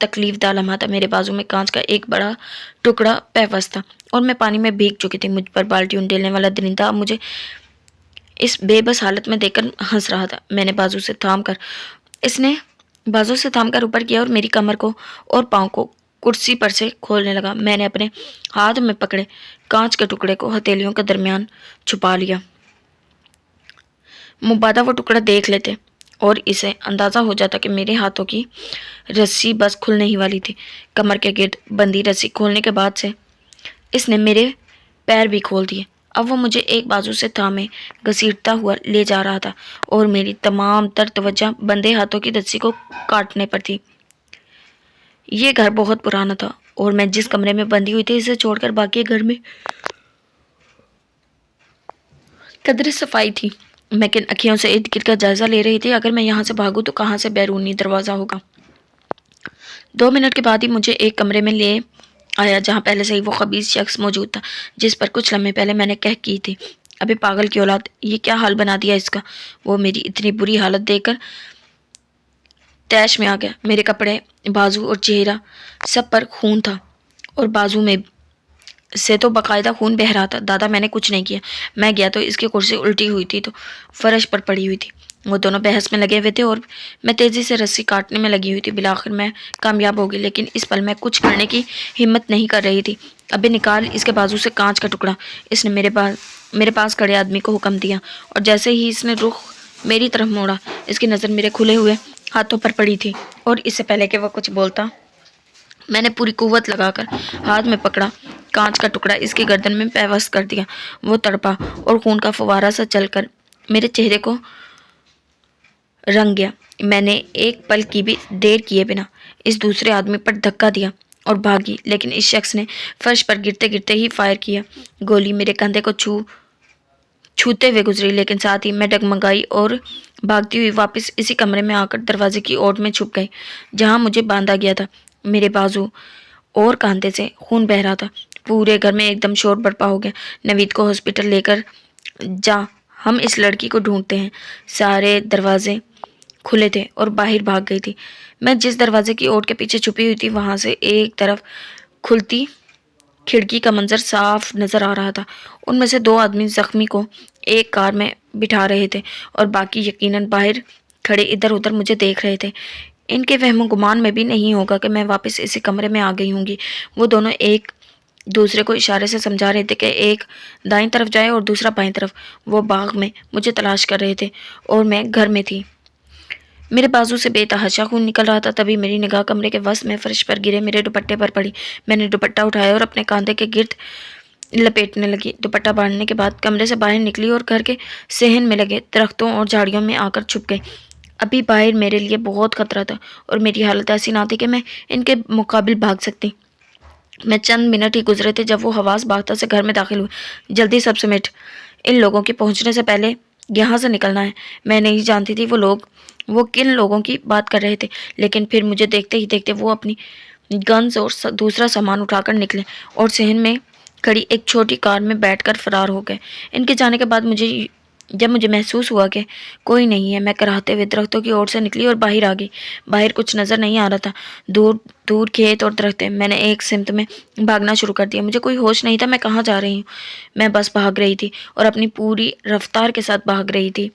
تکلیف دہ لمحہ تھا۔ میرے بازو میں کانچ کا ایک بڑا ٹکڑا پیوست تھا اور میں پانی میں بھیگ چکی تھی۔ مجھ پر بالٹی انڈیلنے والا درندہ اب مجھے اس بے بس حالت میں دیکھ کر ہنس رہا تھا۔ میں نے اس نے بازو سے تھام کر اوپر کیا اور میری کمر کو اور پاؤں کو کرسی پر سے کھولنے لگا۔ میں نے اپنے ہاتھ میں پکڑے کانچ کے ٹکڑے کو ہتھیلیوں کے درمیان چھپا لیا۔ مبادا وہ ٹکڑا دیکھ لیتے اور اسے اندازہ ہو جاتا کہ میرے ہاتھوں کی رسی بس کھلنے ہی والی تھی۔ کمر کے گرد بندھی رسی کھولنے کے بعد سے اس نے میرے پیر بھی کھول دیے۔ اب وہ مجھے ایک بازو سے تھامے گھسیٹتا ہوا لے جا رہا تھا اور میری تمام تر توجہ بندھے ہاتھوں کی رسی کو کاٹنے پر تھی۔ یہ گھر بہت پرانا تھا اور میں جس کمرے میں بندھی ہوئی تھی اسے چھوڑ کر باقی گھر میں قدرے صفائی تھی۔ میں کن اکھیوں سے ارد گرد کا جائزہ لے رہی تھی۔ اگر میں یہاں سے بھاگوں تو کہاں سے بیرونی دروازہ ہوگا؟ 2 منٹ کے بعد ہی مجھے ایک کمرے میں لے آیا جہاں پہلے سے ہی وہ خبیث شخص موجود تھا جس پر کچھ لمحے پہلے میں نے کہہ کی تھی، ابھی پاگل کی اولاد، یہ کیا حال بنا دیا اس کا۔ وہ میری اتنی بری حالت دیکھ کر تیش میں آ گیا۔ میرے کپڑے، بازو اور چہرہ سب پر خون تھا اور بازو میں سے تو باقاعدہ خون بہہ رہا تھا۔ دادا، میں نے کچھ نہیں کیا۔ میں گیا تو اس کی کرسی الٹی ہوئی تھی تو فرش پر پڑی ہوئی تھی۔ وہ دونوں بحث میں لگے ہوئے تھے اور میں تیزی سے رسی کاٹنے میں لگی ہوئی تھی۔ بالآخر میں کامیاب ہو گئی، لیکن اس پل میں کچھ کرنے کی ہمت نہیں کر رہی تھی۔ ابھی نکال اس کے بازو سے کانچ کا ٹکڑا، اس نے میرے پاس کھڑے آدمی کو حکم دیا، اور جیسے ہی اس نے رخ میری طرف موڑا اس کی نظر میرے کھلے ہوئے ہاتھوں پر پڑی تھی، اور اس سے پہلے کہ وہ کچھ بولتا میں نے پوری قوت لگا کر ہاتھ میں پکڑا کانچ کا ٹکڑا اس کی گردن میں پیوست کر دیا۔ وہ تڑپا اور خون کا فوارہ سا چل کر میرے چہرے کو رنگ گیا۔ میں نے ایک پل کی بھی دیر کیے بنا اس دوسرے آدمی پر دھکا دیا اور بھاگی، لیکن اس شخص نے فرش پر گرتے گرتے ہی فائر کیا۔ گولی میرے کندھے کو چھوتے ہوئے گزری، لیکن ساتھ ہی میں ڈگمگائی اور بھاگتی ہوئی واپس اسی کمرے میں آ کر دروازے کی اوٹ میں چھپ گئی جہاں مجھے باندھا گیا تھا۔ میرے بازو اور کاندھے سے خون بہہ رہا تھا۔ پورے گھر میں ایک دم شور برپا ہو گیا۔ نوید کو ہاسپٹل لے کر جا، ہم اس لڑکی کو ڈھونڈتے ہیں۔ سارے دروازے کھلے تھے اور باہر بھاگ گئی تھی۔ میں جس دروازے کی اوٹ کے پیچھے چھپی ہوئی تھی وہاں سے ایک طرف کھلتی کھڑکی کا منظر صاف نظر آ رہا تھا۔ ان میں سے 2 آدمی زخمی کو ایک کار میں بٹھا رہے تھے اور باقی یقیناً باہر کھڑے ادھر ادھر مجھے دیکھ رہے تھے۔ ان کے وہم و گمان میں بھی نہیں ہوگا کہ میں واپس اسی کمرے میں آ گئی ہوں گی۔ وہ دونوں ایک دوسرے کو اشارے سے سمجھا رہے تھے کہ ایک دائیں طرف جائے اور دوسرا بائیں طرف۔ وہ باغ میں مجھے تلاش کر رہے تھے اور میں گھر میں تھی۔ میرے بازو سے بے تحاشا خون نکل رہا تھا۔ تبھی میری نگاہ کمرے کے وسط میں فرش پر گرے میرے دوپٹے پر پڑی۔ میں نے دوپٹہ اٹھایا اور اپنے کاندھے کے گرد لپیٹنے لگی۔ دوپٹہ باندھنے کے بعد کمرے سے باہر نکلی اور گھر کے صحن میں لگے درختوں اور جھاڑیوں میں آ کر چھپ گئی۔ ابھی باہر میرے لیے بہت خطرہ تھا اور میری حالت ایسی نہ تھی کہ میں ان کے مقابل بھاگ سکتی۔ میں چند منٹ ہی گزرے تھے جب وہ حواس باختہ سے گھر میں داخل ہوئے۔ جلدی سب سمیٹ، ان لوگوں کے پہنچنے سے پہلے یہاں سے نکلنا ہے۔ میں نہیں جانتی تھی وہ کن لوگوں کی بات کر رہے تھے، لیکن پھر مجھے دیکھتے ہی دیکھتے وہ اپنی گنز اور دوسرا سامان اٹھا کر نکلے اور صحن میں کھڑی ایک چھوٹی کار میں بیٹھ کر فرار ہو گئے۔ ان کے جانے کے بعد جب مجھے محسوس ہوا کہ کوئی نہیں ہے، میں کراہتے ہوئے درختوں کی اوٹ سے نکلی اور باہر آ گئی۔ باہر کچھ نظر نہیں آ رہا تھا، دور دور کھیت اور درخت تھے۔ میں نے ایک سمت میں بھاگنا شروع کر دیا۔ مجھے کوئی ہوش نہیں تھا میں کہاں جا رہی ہوں، میں بس بھاگ رہی تھی اور اپنی پوری رفتار کے ساتھ بھاگ رہی تھی۔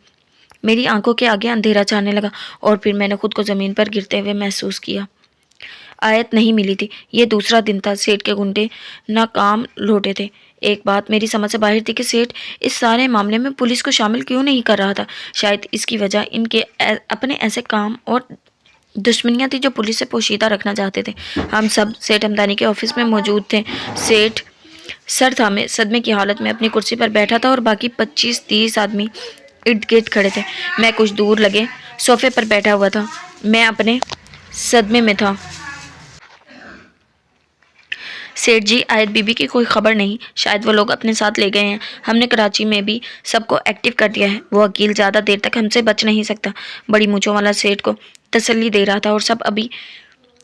میری آنکھوں کے آگے اندھیرا چھانے لگا اور پھر میں نے خود کو زمین پر گرتے ہوئے محسوس کیا۔ آیت نہیں ملی تھی۔ یہ دوسرا دن تھا۔ سیٹھ کے گنڈے ناکام لوٹے تھے۔ ایک بات میری سمجھ سے باہر تھی کہ سیٹھ اس سارے معاملے میں پولیس کو شامل کیوں نہیں کر رہا تھا۔ شاید اس کی وجہ ان کے اپنے ایسے کام اور دشمنیاں تھی جو پولیس سے پوشیدہ رکھنا چاہتے تھے۔ ہم سب سیٹھ ہمدانی کے آفس میں موجود تھے۔ سیٹھ سر تھامے صدمے کی حالت میں اپنی کرسی پر بیٹھا تھا اور باقی 25-30 آدمی ارد گرد کھڑے تھے۔ میں کچھ دور لگے صوفے پر بیٹھا ہوا تھا۔ میں اپنے صدمے میں تھا۔ سیٹھ جی، آیت بی بی کی کوئی خبر نہیں، شاید وہ لوگ اپنے ساتھ لے گئے ہیں۔ ہم نے کراچی میں بھی سب کو ایکٹیو کر دیا ہے۔ وہ وکیل زیادہ دیر تک ہم سے بچ نہیں سکتا۔ بڑی مونچھوں والا سیٹھ کو تسلی دے رہا تھا اور سب ابھی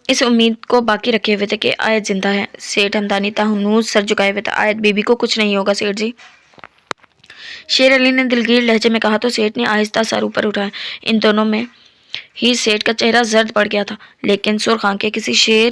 اس امید کو باقی رکھے ہوئے تھے کہ آیت زندہ ہے۔ سیٹھ ہمدانی تاہنوز سر جھکائے ہوئے تھا۔ آیت بی بی کو کچھ نہیں ہوگا سیٹھ جی، شیر علی نے دلگیر لہجے میں کہا تو سیٹھ نے آہستہ سر اوپر اٹھایا۔ ان دونوں میں ہی سیٹھ کا چہرہ زرد پڑ گیا تھا، لیکن سرخ آنکھیں کسی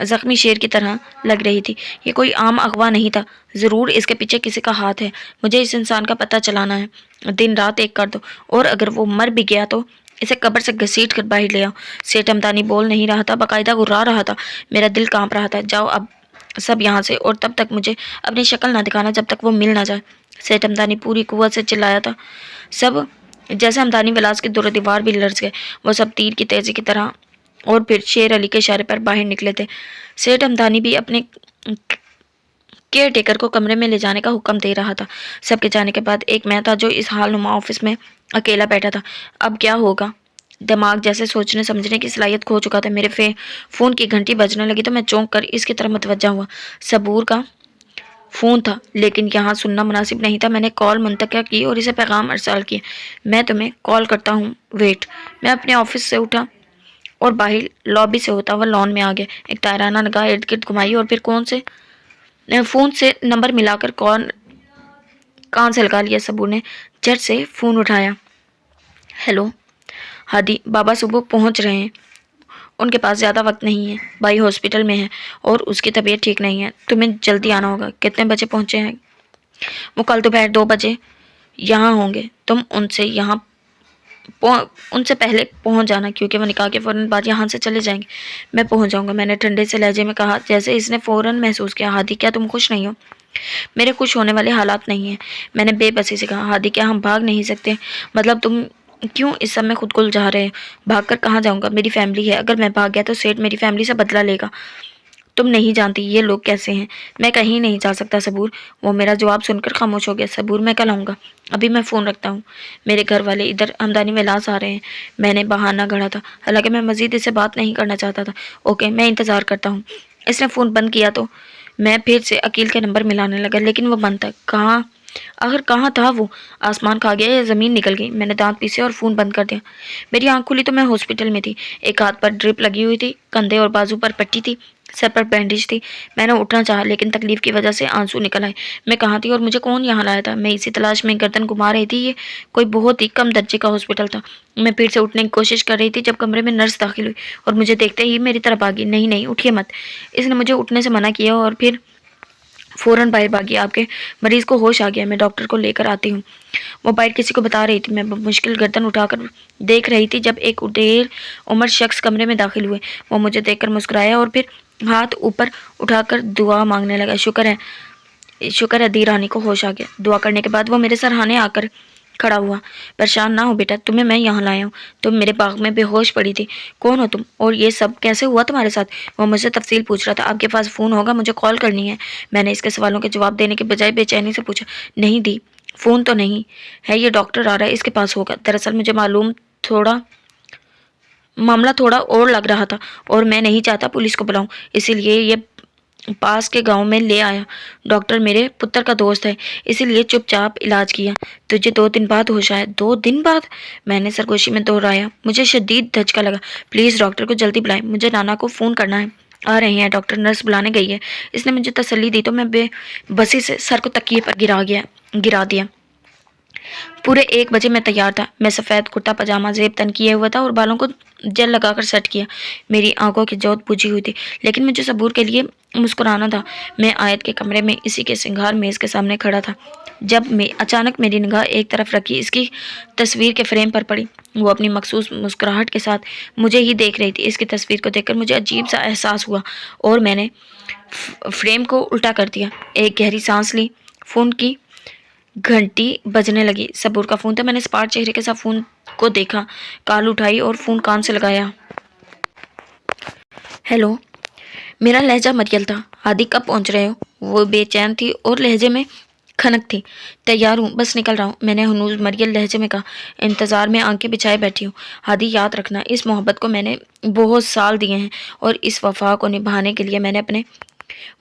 زخمی شیر کی طرح لگ رہی تھی۔ یہ کوئی عام اغوا نہیں تھا، ضرور اس کے پیچھے کسی کا ہاتھ ہے۔ مجھے اس انسان کا پتہ چلانا ہے۔ دن رات ایک کر دو، اور اگر وہ مر بھی گیا تو اسے قبر سے گھسیٹ کر باہر لے آؤ۔ سیٹھ ہمدانی بول نہیں رہا تھا، باقاعدہ گھرا رہا تھا۔ میرا دل کانپ رہا تھا۔ جاؤ اب سب یہاں سے، اور تب تک مجھے اپنی شکل نہ دکھانا جب تک وہ مل نہ جائے۔ سیٹھ ہمدانی پوری قوت سے چلایا تھا۔ سب جیسے ہمدانی ولاس کے دور و دیوار بھی لرز گئے۔ وہ سب تیر کی تیزی کی طرح اور پھر شیر علی کے اشارے پر باہر نکلے تھے۔ سیٹھ ہمدانی بھی اپنے کیئر ٹیکر کو کمرے میں لے جانے کا حکم دے رہا تھا۔ سب کے جانے کے بعد ایک میں تھا جو اس حال نما آفس میں اکیلا بیٹھا تھا۔ اب کیا ہوگا؟ دماغ جیسے سوچنے سمجھنے کی صلاحیت کھو چکا تھا۔ میرے فون کی گھنٹی بجنے لگی تو میں چونک کر اس کی طرف متوجہ ہوا۔ صبور کا فون تھا، لیکن یہاں سننا مناسب نہیں تھا۔ میں نے کال منتقل کی اور اسے پیغام ارسال کیا، میں تمہیں کال کرتا ہوں، ویٹ۔ میں اپنے آفس سے اٹھا اور باہر لابی سے ہوتا ہوا لان میں آ گیا۔ ایک تائرانہ نگاہ ارد گرد گھمائی اور پھر فون سے نمبر ملا کر کان سے لگا لیا۔ صبور نے جھٹ سے فون اٹھایا۔ ہیلو ہادی، بابا صبح پہنچ رہے ہیں، ان کے پاس زیادہ وقت نہیں ہے، بھائی ہاسپٹل میں ہے اور اس کی طبیعت ٹھیک نہیں ہے، تمہیں جلدی آنا ہوگا۔ کتنے بجے پہنچے ہیں؟ وہ کل دوپہر 2 بجے یہاں ہوں گے، تم ان سے پہلے پہنچ جانا، کیونکہ وہ نکاح کے فوراً بعد یہاں سے چلے جائیں گے۔ میں پہنچ جاؤں گا، میں نے ٹھنڈے سے لہجے میں کہا، جیسے اس نے فوراً محسوس کیا۔ ہادی، کیا تم خوش نہیں ہو؟ میرے خوش ہونے والے حالات نہیں ہیں، میں نے بے بسی سے کہا۔ ہادی، کیا ہم بھاگ نہیں سکتے؟ مطلب تم کیوں اس سب میں خود کو الجھا رہے ہو؟ بھاگ کر کہاں جاؤں گا؟ میری فیملی ہے، اگر میں بھاگ گیا تو سیٹھ میری فیملی سے بدلہ لے گا۔ تم نہیں جانتی یہ لوگ کیسے ہیں۔ میں کہیں نہیں جا سکتا صبور۔ وہ میرا جواب سن کر خاموش ہو گیا۔ صبور، میں کل آؤں گا، ابھی میں فون رکھتا ہوں، میرے گھر والے ادھر ہمدانی ولاس آ رہے ہیں۔ میں نے بہانہ گھڑا تھا، حالانکہ میں مزید اس سے بات نہیں کرنا چاہتا تھا۔ اوکے، میں انتظار کرتا ہوں۔ اس نے فون بند کیا تو میں پھر سے عقیل کے نمبر ملانے لگا، لیکن وہ بند تھا۔ آخر کہاں تھا وہ؟ آسمان کھا گیا یا زمین نکل گئی؟ میں نے دانت پیسے اور فون بند کر دیا۔ میری آنکھ کھلی تو میں ہاسپٹل میں تھی۔ ایک ہاتھ پر ڈرپ لگی ہوئی تھی، کندھے اور بازو پر پٹی تھی، سر پر بینڈیج تھی۔ میں نے اٹھنا چاہا، لیکن تکلیف کی وجہ سے آنسو نکل آئے۔ میں کہاں تھی اور مجھے کون یہاں لایا تھا؟ میں اسی تلاش میں گردن گھما رہی تھی۔ یہ کوئی بہت ہی کم درجے کا ہاسپٹل تھا۔ میں پھر سے اٹھنے کی کوشش کر رہی تھی جب کمرے میں نرس داخل ہوئی اور مجھے دیکھتے ہی میری طرف بھاگی۔ نہیں نہیں، اٹھیے مت۔ اس نے مجھے اٹھنے سے منع کیا اور پھر فوراً باہر بھاگی۔ آپ کے مریض کو ہوش آ گیا، میں ڈاکٹر کو لے کر آتی ہوں۔ وہ باہر کسی کو بتا رہی تھی۔ میں مشکل گردن اٹھا کر دیکھ رہی تھی جب ایک دیر عمر شخص کمرے میں داخل ہوئے۔ وہ مجھے دیکھ کر مسکرایا اور پھر ہاتھ اوپر اٹھا کر دعا مانگنے لگا۔ شکر ہے دی رانی کو ہوش آ گیا۔ دعا کرنے کے بعد وہ میرے سرہانے آ کر کھڑا ہوا۔ پریشان نہ ہو بیٹا، تمہیں میں یہاں لایا ہوں، تم میرے باغ میں بے ہوش پڑی تھی۔ کون ہو تم اور یہ سب کیسے ہوا تمہارے ساتھ؟ وہ مجھ سے تفصیل پوچھ رہا تھا۔ آپ کے پاس فون ہوگا، مجھے کال کرنی ہے۔ میں نے اس کے سوالوں کے جواب دینے کے بجائے بے چینی سے پوچھا۔ نہیں دی، فون تو نہیں ہے، یہ ڈاکٹر آ رہا ہے، اس کے پاس ہوگا۔ دراصل مجھے معاملہ تھوڑا اور لگ رہا تھا اور میں نہیں چاہتا پولیس کو بلاؤں، اسی لیے یہ پاس کے گاؤں میں لے آیا۔ ڈاکٹر میرے پتر کا دوست ہے، اسی لیے چپ چاپ علاج کیا۔ تجھے 2 دن بعد ہوش آیا؟ 2 دن بعد؟ میں نے سرگوشی میں دوہرایا۔ مجھے شدید دھچکا لگا۔ پلیز ڈاکٹر کو جلدی بلائیں، مجھے نانا کو فون کرنا ہے۔ آ رہے ہیں ڈاکٹر، نرس بلانے گئی ہے۔ اس نے مجھے تسلی دی تو میں بے بسی سے سر کو تکیے پر گرا دیا۔ پورے 1 بجے میں تیار تھا۔ میں سفید کرتا پاجامہ زیب تن کیے ہوا تھا اور بالوں کو جیل لگا کر سیٹ کیا۔ میری آنکھوں کی جوت بجھی ہوئی تھی، لیکن مجھے صبور کے لیے مسکرانا تھا۔ میں آیت کے کمرے میں اسی کے سنگھار میز کے سامنے کھڑا تھا جب اچانک میری نگاہ ایک طرف رکھی اس کی تصویر کے فریم پر پڑی۔ وہ اپنی مخصوص مسکراہٹ کے ساتھ مجھے ہی دیکھ رہی تھی۔ اس کی تصویر کو دیکھ کر مجھے عجیب سا احساس ہوا اور میں نے فریم کو الٹا کر دیا۔ ایک گہری سانس لی۔ فون کی گھنٹی بجنے لگی۔ صبور کا فون تھا۔ میں نے اسپاٹ چہرے کے ساتھ فون کو دیکھا، کال اٹھائی اور فون کان سے لگایا۔ ہیلو۔ میرا لہجہ مریل تھا۔ ہادی کب پہنچ رہے ہو؟ وہ بے چین تھی اور لہجے میں کھنک تھی۔ تیار ہوں، بس نکل رہا ہوں، میں نے ہنوز مریل لہجے میں کہا۔ انتظار میں آنکھیں بچھائے بیٹھی ہوں۔ ہادی یاد رکھنا، اس محبت کو میں نے بہت سال دیے ہیں اور اس وفا کو نبھانے کے لیے میں نے اپنے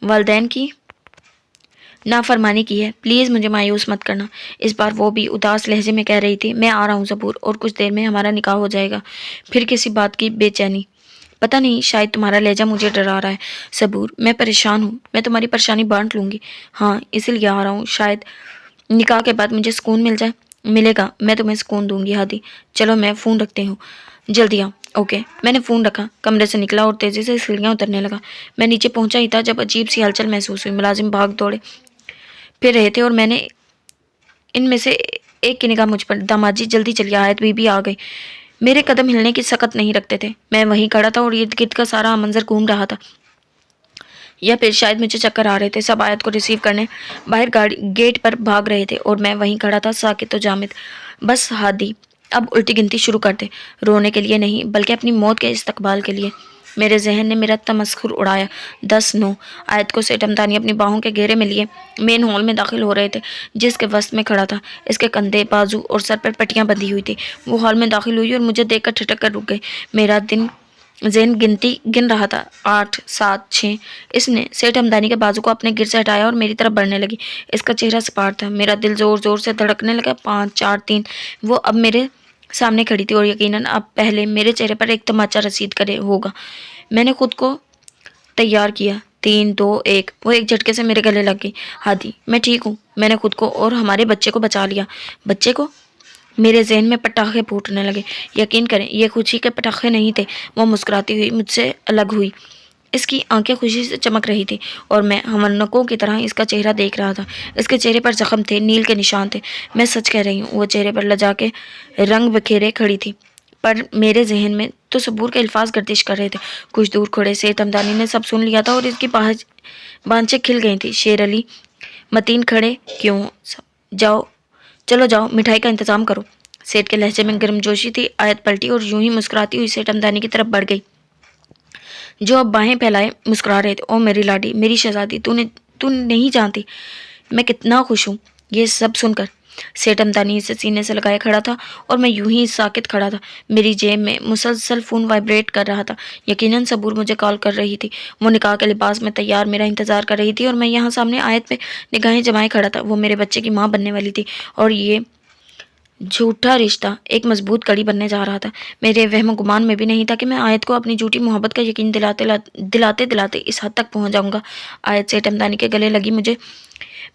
والدین کی نافرمانی کی ہے۔ پلیز مجھے مایوس مت کرنا۔ اس بار وہ بھی اداس لہجے میں کہہ رہی تھی۔ میں آ رہا ہوں صبور، اور کچھ دیر میں ہمارا نکاح ہو جائے گا۔ پھر کسی بات کی بے چینی؟ پتہ نہیں، شاید تمہارا لہجہ مجھے ڈرا رہا ہے صبور۔ میں پریشان ہوں، میں تمہاری پریشانی بانٹ لوں گی۔ ہاں، اسی لیے آ رہا ہوں، شاید نکاح کے بعد مجھے سکون ملے گا۔ میں تمہیں سکون دوں گی ہادی۔ چلو میں فون رکھتی ہوں، جلدی آؤ۔ اوکے۔ میں نے فون رکھا، کمرے سے نکلا اور تیزی سے سیڑھیاں اترنے لگا۔ میں نیچے پہنچا ہی تھا جب عجیب سی ہلچل محسوس ہوئی۔ ملازم بھاگ دوڑے پھر رہے تھے اور میں نے ان میں سے ایک کی نگاہ مجھ پر۔ داماد جی جلدی چلیے، آیت بی بی آ گئی۔ میرے قدم ہلنے کی سکت نہیں رکھتے تھے۔ میں وہیں کھڑا تھا اور ارد گرد کا سارا منظر گھوم رہا تھا، یا پھر شاید مجھے چکر آ رہے تھے۔ سب آیت کو ریسیو کرنے باہر گیٹ پر بھاگ رہے تھے اور میں وہیں کھڑا تھا، ساکت و جامد۔ بس ہادی، اب الٹی گنتی شروع کر دے، رونے کے لیے نہیں بلکہ اپنی موت کے استقبال کے لیے۔ میرے ذہن نے میرا تمسخر اڑایا۔ 10-9 آیت کو سیٹم دانی اپنی باہوں کے گھیرے میں لیے مین ہال میں داخل ہو رہے تھے، جس کے وسط میں کھڑا تھا۔ اس کے کندھے، بازو اور سر پر پٹیاں بندھی ہوئی تھی۔ وہ ہال میں داخل ہوئی اور مجھے دیکھ کر ٹھٹک کر رک گئی۔ میرا ذہن گنتی گن رہا تھا، 8 7 6۔ اس نے سیٹ ہمدانی کے بازو کو اپنے گر سے ہٹایا اور میری طرف بڑھنے لگی۔ اس کا چہرہ سپاٹ تھا۔ میرا دل زور زور سے دھڑکنے لگا۔ 5 4 3۔ وہ اب میرے سامنے کھڑی تھی اور یقیناً اب پہلے میرے چہرے پر ایک تماچا رسید کرے ہوگا۔ میں نے خود کو تیار کیا۔ 3 2 1۔ وہ ایک جھٹکے سے میرے گلے لگ گئی۔ ہادی، میں ٹھیک ہوں۔ میں نے خود کو اور ہمارے بچے کو بچا لیا۔ بچے کو؟ میرے ذہن میں پٹاخے پھوٹنے لگے۔ یقین کریں، یہ خوشی کے پٹاخے نہیں تھے۔ وہ مسکراتی ہوئی مجھ سے الگ ہوئی۔ اس کی آنکھیں خوشی سے چمک رہی تھی اور میں ہمنکوں کی طرح اس کا چہرہ دیکھ رہا تھا۔ اس کے چہرے پر زخم تھے، نیل کے نشان تھے۔ میں سچ کہہ رہی ہوں، وہ چہرے پر لجا کے رنگ بکھیرے کھڑی تھی، پر میرے ذہن میں تو صبور کے الفاظ گردش کر رہے تھے۔ کچھ دور کھڑے سید ہمدانی نے سب سن لیا تھا اور اس کی بانچیں کھل گئی تھی۔ شیر علی متین کھڑے کیوں؟ چلو جاؤ، مٹھائی کا انتظام کرو۔ سیٹ کے لہجے میں گرم جوشی تھی۔ آیت پلٹی اور یوں ہی مسکراتی ہوئی سیٹ ہمدانی کی طرف بڑھ گئی، جو اب باہیں پھیلائے مسکرا رہے تھے۔ او میری لاڈی، میری شہزادی، تو نہیں جانتی میں کتنا خوش ہوں۔ یہ سب سن کر سیٹ ہمدانی سے سینے سے لگائے کھڑا تھا اور میں یوں ہی ساکت کھڑا تھا۔ میری جیب میں مسلسل فون وائبریٹ کر رہا تھا۔ یقیناً صبور مجھے کال کر رہی تھی۔ وہ نکاح کے لباس میں تیار میرا انتظار کر رہی تھی اور میں یہاں سامنے آیت پہ نگاہیں جمائے کھڑا تھا۔ وہ میرے بچے کی ماں بننے والی تھی اور یہ جھوٹا رشتہ ایک مضبوط کڑی بننے جا رہا تھا۔ میرے وہم و گمان میں بھی نہیں تھا کہ میں آیت کو اپنی جھوٹی محبت کا یقین دلاتے اس حد تک پہنچ جاؤں گا۔ آیت سیٹ ہمدانی کے گلے لگی مجھے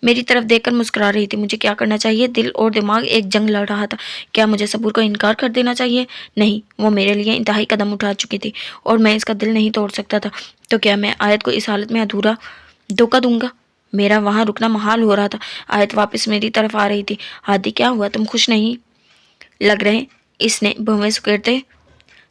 میری طرف دیکھ کر مسکرا رہی تھی۔ مجھے کیا کرنا چاہیے؟ دل اور دماغ ایک جنگ لڑ رہا تھا۔ کیا مجھے صبور کو انکار کر دینا چاہیے؟ نہیں، وہ میرے لیے انتہائی قدم اٹھا چکی تھی اور میں اس کا دل نہیں توڑ سکتا تھا۔ تو کیا میں آیت کو اس حالت میں ادھورا دھوکہ دوں گا؟ میرا وہاں رکنا محال ہو رہا تھا۔ آیت واپس میری طرف آ رہی تھی۔ ہادی، کیا ہوا؟ تم خوش نہیں لگ رہے؟ اس نے بھویں سکیڑتے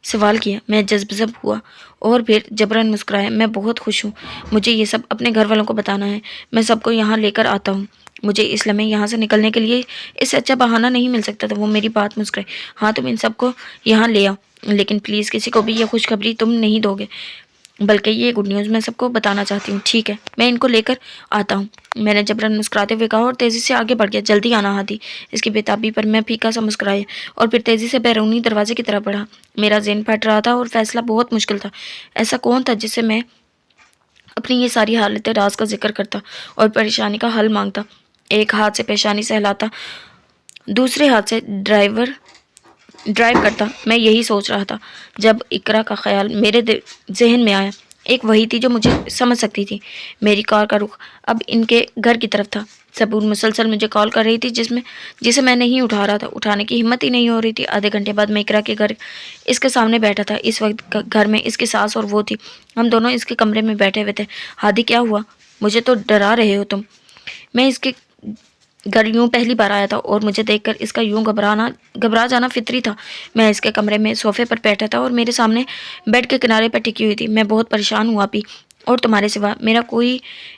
سوال کیا۔ میں جذب ہوا اور پھر جبراً مسکرایا۔ میں بہت خوش ہوں۔ مجھے یہ سب اپنے گھر والوں کو بتانا ہے۔ میں سب کو یہاں لے کر آتا ہوں۔ مجھے اس لمحے یہاں سے نکلنے کے لیے اس سے اچھا بہانہ نہیں مل سکتا تھا۔ وہ میری بات مسکرائے۔ ہاں تم ان سب کو یہاں لے آؤ، لیکن پلیز کسی کو بھی یہ خوشخبری تم نہیں دو گے، بلکہ یہ گڈ نیوز میں سب کو بتانا چاہتی ہوں۔ ٹھیک ہے، میں ان کو لے کر آتا ہوں، میں نے جبرن مسکراتے ہوئے کہا اور تیزی سے آگے بڑھ گیا۔ جلدی آنا ہادی۔ اس کی بےتابی پر میں پھیکا سا مسکرایا اور پھر تیزی سے بیرونی دروازے کی طرف بڑھا۔ میرا ذہن پھٹ رہا تھا اور فیصلہ بہت مشکل تھا۔ ایسا کون تھا جس سے میں اپنی یہ ساری حالت راز کا ذکر کرتا اور پریشانی کا حل مانگتا؟ ایک ہاتھ سے پیشانی سہلاتا، دوسرے ہاتھ سے ڈرائیو کرتا، میں یہی سوچ رہا تھا جب اقرا کا خیال میرے ذہن میں آیا۔ ایک وہی تھی جو مجھے سمجھ سکتی تھی۔ میری کار کا رخ اب ان کے گھر کی طرف تھا۔ صبور مسلسل مجھے کال کر رہی تھی جسے میں نہیں اٹھا رہا تھا، اٹھانے کی ہمت ہی نہیں ہو رہی تھی۔ آدھے گھنٹے بعد میں اقرا کے گھر اس کے سامنے بیٹھا تھا۔ اس وقت گھر میں اس کی ساس اور وہ تھی۔ ہم دونوں اس کے کمرے میں بیٹھے ہوئے تھے۔ ہادی کیا ہوا؟ مجھے تو ڈرا رہے ہو تم۔ میں اس کے گھر یوں پہلی بار آیا تھا اور مجھے دیکھ کر اس کا یوں گھبرا جانا فطری تھا۔ میں اس کے کمرے میں صوفے پر بیٹھا تھا اور میرے سامنے بیڈ کے کنارے پر ٹکی ہوئی تھی۔ میں بہت پریشان ہوا بھی، اور تمہارے سوا میرا کوئی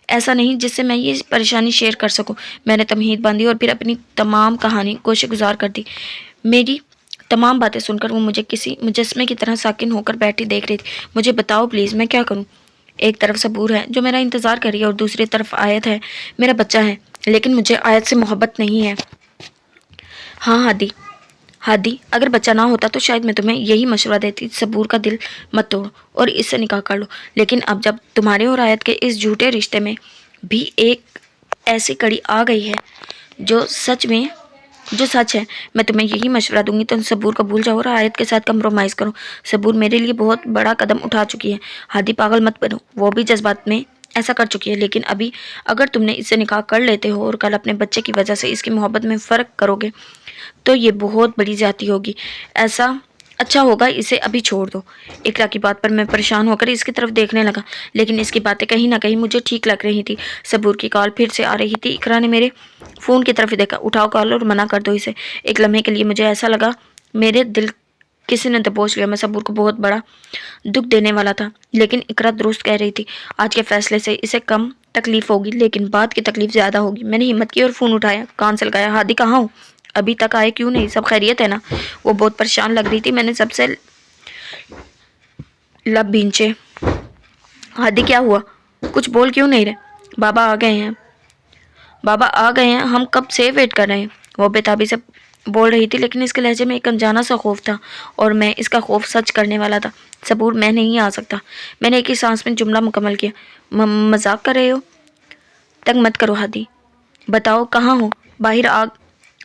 ایسا نہیں جس سے میں یہ پریشانی شیئر کر سکوں۔ میں نے تمہید باندھی اور پھر اپنی تمام کہانی گوشے گزار کر دی۔ میری تمام باتیں سن کر وہ مجھے کسی مجسمے کی طرح ساکن ہو کر بیٹھی دیکھ رہی تھی۔ مجھے بتاؤ پلیز، میں کیا کروں؟ ایک طرف صبور ہے جو میرا انتظار کر رہی ہے اور دوسری طرف آیت ہے، میرا بچہ ہے، لیکن مجھے آیت سے محبت نہیں ہے۔ ہاں ہادی، اگر بچہ نہ ہوتا تو شاید میں تمہیں یہی مشورہ دیتی، صبور کا دل مت توڑو اور اس سے نکاح کر لو۔ لیکن اب جب تمہارے اور آیت کے اس جھوٹے رشتے میں بھی ایک ایسی کڑی آ گئی ہے جو سچ ہے، میں تمہیں یہی مشورہ دوں گی، تم صبور کو بھول جاؤ اور آیت کے ساتھ کمپرومائز کرو۔ صبور میرے لیے بہت بڑا قدم اٹھا چکی ہے۔ ہادی پاگل مت بنو، وہ بھی جذبات میں ایسا کر چکی ہے، لیکن ابھی اگر تم نے اس سے نکاح کر لیتے ہو اور کل اپنے بچے کی وجہ سے اس کی محبت میں فرق کرو گے تو یہ بہت بڑی زیادتی ہوگی۔ ایسا اچھا ہوگا اسے ابھی چھوڑ دو۔ اقرا کی بات پر میں پریشان ہو کر اس کی طرف دیکھنے لگا، لیکن اس کی باتیں کہیں نہ کہیں مجھے ٹھیک لگ رہی تھی۔ صبور کی کال پھر سے آ رہی تھی۔ اقرا نے میرے فون کی طرف دیکھا۔ اٹھاؤ کال اور منع کر دو اسے۔ ایک لمحے کے لیے مجھے ایسا لگا میرے دل کسی نے دبوچ لیا۔ میں صبور کو بہت بڑا دکھ دینے والا تھا، لیکن اقرا درست کہہ رہی تھی۔ آج کے فیصلے سے اسے کم تکلیف ہوگی، لیکن بعد کی تکلیف زیادہ ہوگی۔ میں نے ہمت کی اور فون اٹھایا، کان سے لگایا۔ ہادی کہاں ہو؟ ابھی تک آئے کیوں نہیں؟ سب خیریت ہے نا؟ وہ بہت پریشان لگ رہی تھی۔ میں نے سب سے لب بھینچے۔ ہادی کیا ہوا؟ کچھ بول کیوں نہیں رہے؟ بابا آ گئے ہیں، ہم کب سے ویٹ کر رہے ہیں۔ وہ بےتابی سے بول رہی تھی، لیکن اس کے لہجے میں ایک انجانا سا خوف تھا، اور میں اس کا خوف سچ کرنے والا تھا۔ صبور، میں نہیں آ سکتا۔ میں نے ایک ہی سانس میں جملہ مکمل کیا۔ مذاق کر رہے ہو؟ تنگ مت کرو ہادی، بتاؤ کہاں ہو؟ باہر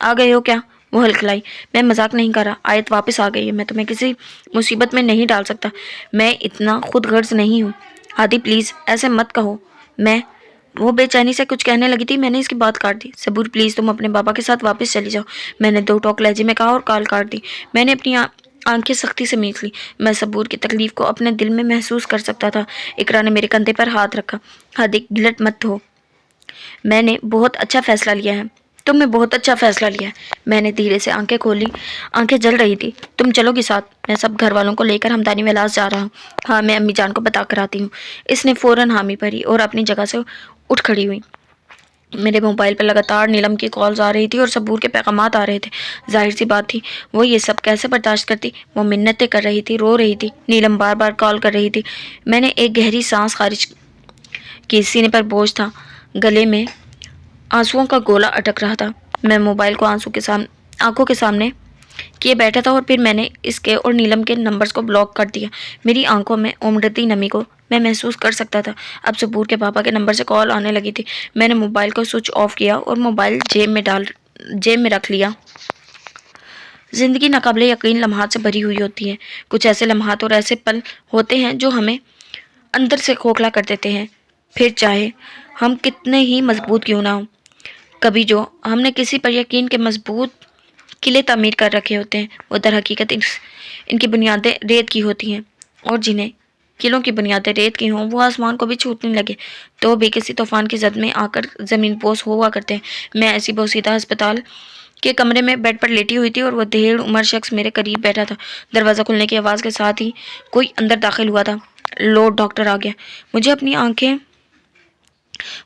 آ گئے ہو کیا؟ وہ ہلکلائی۔ میں مذاق نہیں کر رہا، آیت واپس آ گئی ہے، میں تمہیں کسی مصیبت میں نہیں ڈال سکتا، میں اتنا خود غرض نہیں ہوں۔ ہادی پلیز ایسے مت کہو۔ وہ بے چینی سے کچھ کہنے لگی تھی، میں نے اس کی بات کاٹ دی۔ صبور پلیز تم اپنے بابا کے ساتھ واپس چلی جاؤ، میں نے دو ٹوک لہجے میں کہا اور کال کاٹ دی۔ میں نے اپنی آنکھیں سختی سے میچ لی۔ میں صبور کی تکلیف کو اپنے دل میں محسوس کر سکتا تھا۔ اقرا نے میرے کندھے پر ہاتھ رکھا۔ ہادی گلٹ مت ہو، میں نے بہت اچھا فیصلہ لیا ہے۔ تم نے بہت اچھا فیصلہ لیا ہے۔ میں نے دھیرے سے آنکھیں کھولی، آنکھیں جل رہی تھی۔ تم چلو گی ساتھ؟ میں سب گھر والوں کو لے کر ہمدانی ولاس جا رہا ہوں۔ ہاں، میں امی جان کو بتا کر آتی ہوں۔ اس نے فوراً حامی بھری اور اپنی جگہ سے اٹھ کھڑی ہوئی۔ میرے موبائل پر لگاتار نیلم کی کالز آ رہی تھی اور صبور کے پیغامات آ رہے تھے۔ ظاہر سی بات تھی وہ یہ سب کیسے برداشت کرتی۔ وہ منتیں کر رہی تھی، رو رہی تھی، نیلم بار بار کال کر رہی تھی۔ میں نے ایک گہری سانس خارج کی، سینے پر بوجھ تھا، گلے میں آنسوؤں کا گولا اٹک رہا تھا۔ میں موبائل کو آنکھوں کے سامنے کیے بیٹھا تھا اور پھر میں نے اس کے اور نیلم کے نمبرز کو بلاک کر دیا۔ میری آنکھوں میں امڑتی نمی کو میں محسوس کر سکتا تھا۔ اب صبور کے پاپا کے نمبر سے کال آنے لگی تھی۔ میں نے موبائل کو سوئچ آف کیا اور موبائل جیب میں رکھ لیا۔ زندگی ناقابل یقین لمحات سے بھری ہوئی ہوتی ہے۔ کچھ ایسے لمحات اور ایسے پل ہوتے ہیں جو ہمیں اندر سے کھوکھلا کر دیتے ہیں، پھر چاہے ہم کتنے ہی مضبوط کیوں نہ ہوں۔ کبھی جو ہم نے کسی پر یقین کے مضبوط قلعے تعمیر کر رکھے ہوتے ہیں، وہ در حقیقت ان کی بنیادیں ریت کی ہوتی ہیں، اور جنہیں قلعوں کی بنیادیں ریت کی ہوں وہ آسمان کو بھی چھوٹنے لگے تو بھی کسی طوفان کی زد میں آ کر زمین بوس ہوا کرتے ہیں۔ میں ایسی بوسیدہ ہسپتال کے کمرے میں بیڈ پر لیٹی ہوئی تھی اور وہ دھیڑ عمر شخص میرے قریب بیٹھا تھا۔ دروازہ کھلنے کی آواز کے ساتھ ہی کوئی اندر داخل ہوا تھا۔ لورڈ ڈاکٹر آ گیا۔ مجھے اپنی آنکھیں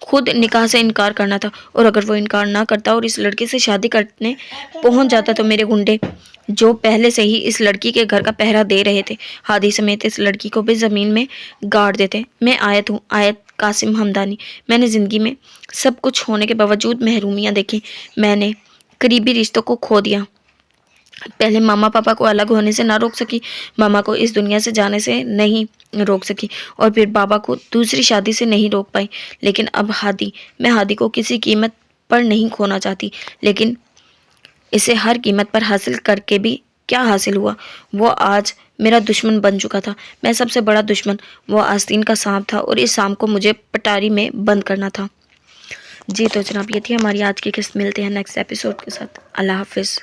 خود نکاح سے انکار کرنا تھا، اور اگر وہ انکار نہ کرتا اور اس لڑکے سے شادی کرنے پہنچ جاتا تو میرے گنڈے جو پہلے سے ہی اس لڑکی کے گھر کا پہرا دے رہے تھے ہادی سمیت اس لڑکی کو بھی زمین میں گاڑ دیتے۔ میں آیت ہوں، آیت قاسم ہمدانی۔ میں نے زندگی میں سب کچھ ہونے کے باوجود محرومیاں دیکھی۔ میں نے قریبی رشتوں کو کھو دیا۔ پہلے ماما پاپا کو الگ ہونے سے نہ روک سکی، ماما کو اس دنیا سے جانے سے نہیں روک سکی، اور پھر بابا کو دوسری شادی سے نہیں روک پائی۔ لیکن اب ہادی، میں ہادی کو کسی قیمت پر نہیں کھونا چاہتی، لیکن اسے ہر قیمت پر حاصل کر کے بھی کیا حاصل ہوا؟ وہ آج میرا دشمن بن چکا تھا، میں سب سے بڑا دشمن۔ وہ آستین کا سانپ تھا اور اس سانپ کو مجھے پٹاری میں بند کرنا تھا۔ جی تو جناب، یہ تھی ہماری آج کی قسط۔ ملتے ہیں نیکسٹ ایپیسوڈ کے ساتھ۔ اللہ حافظ۔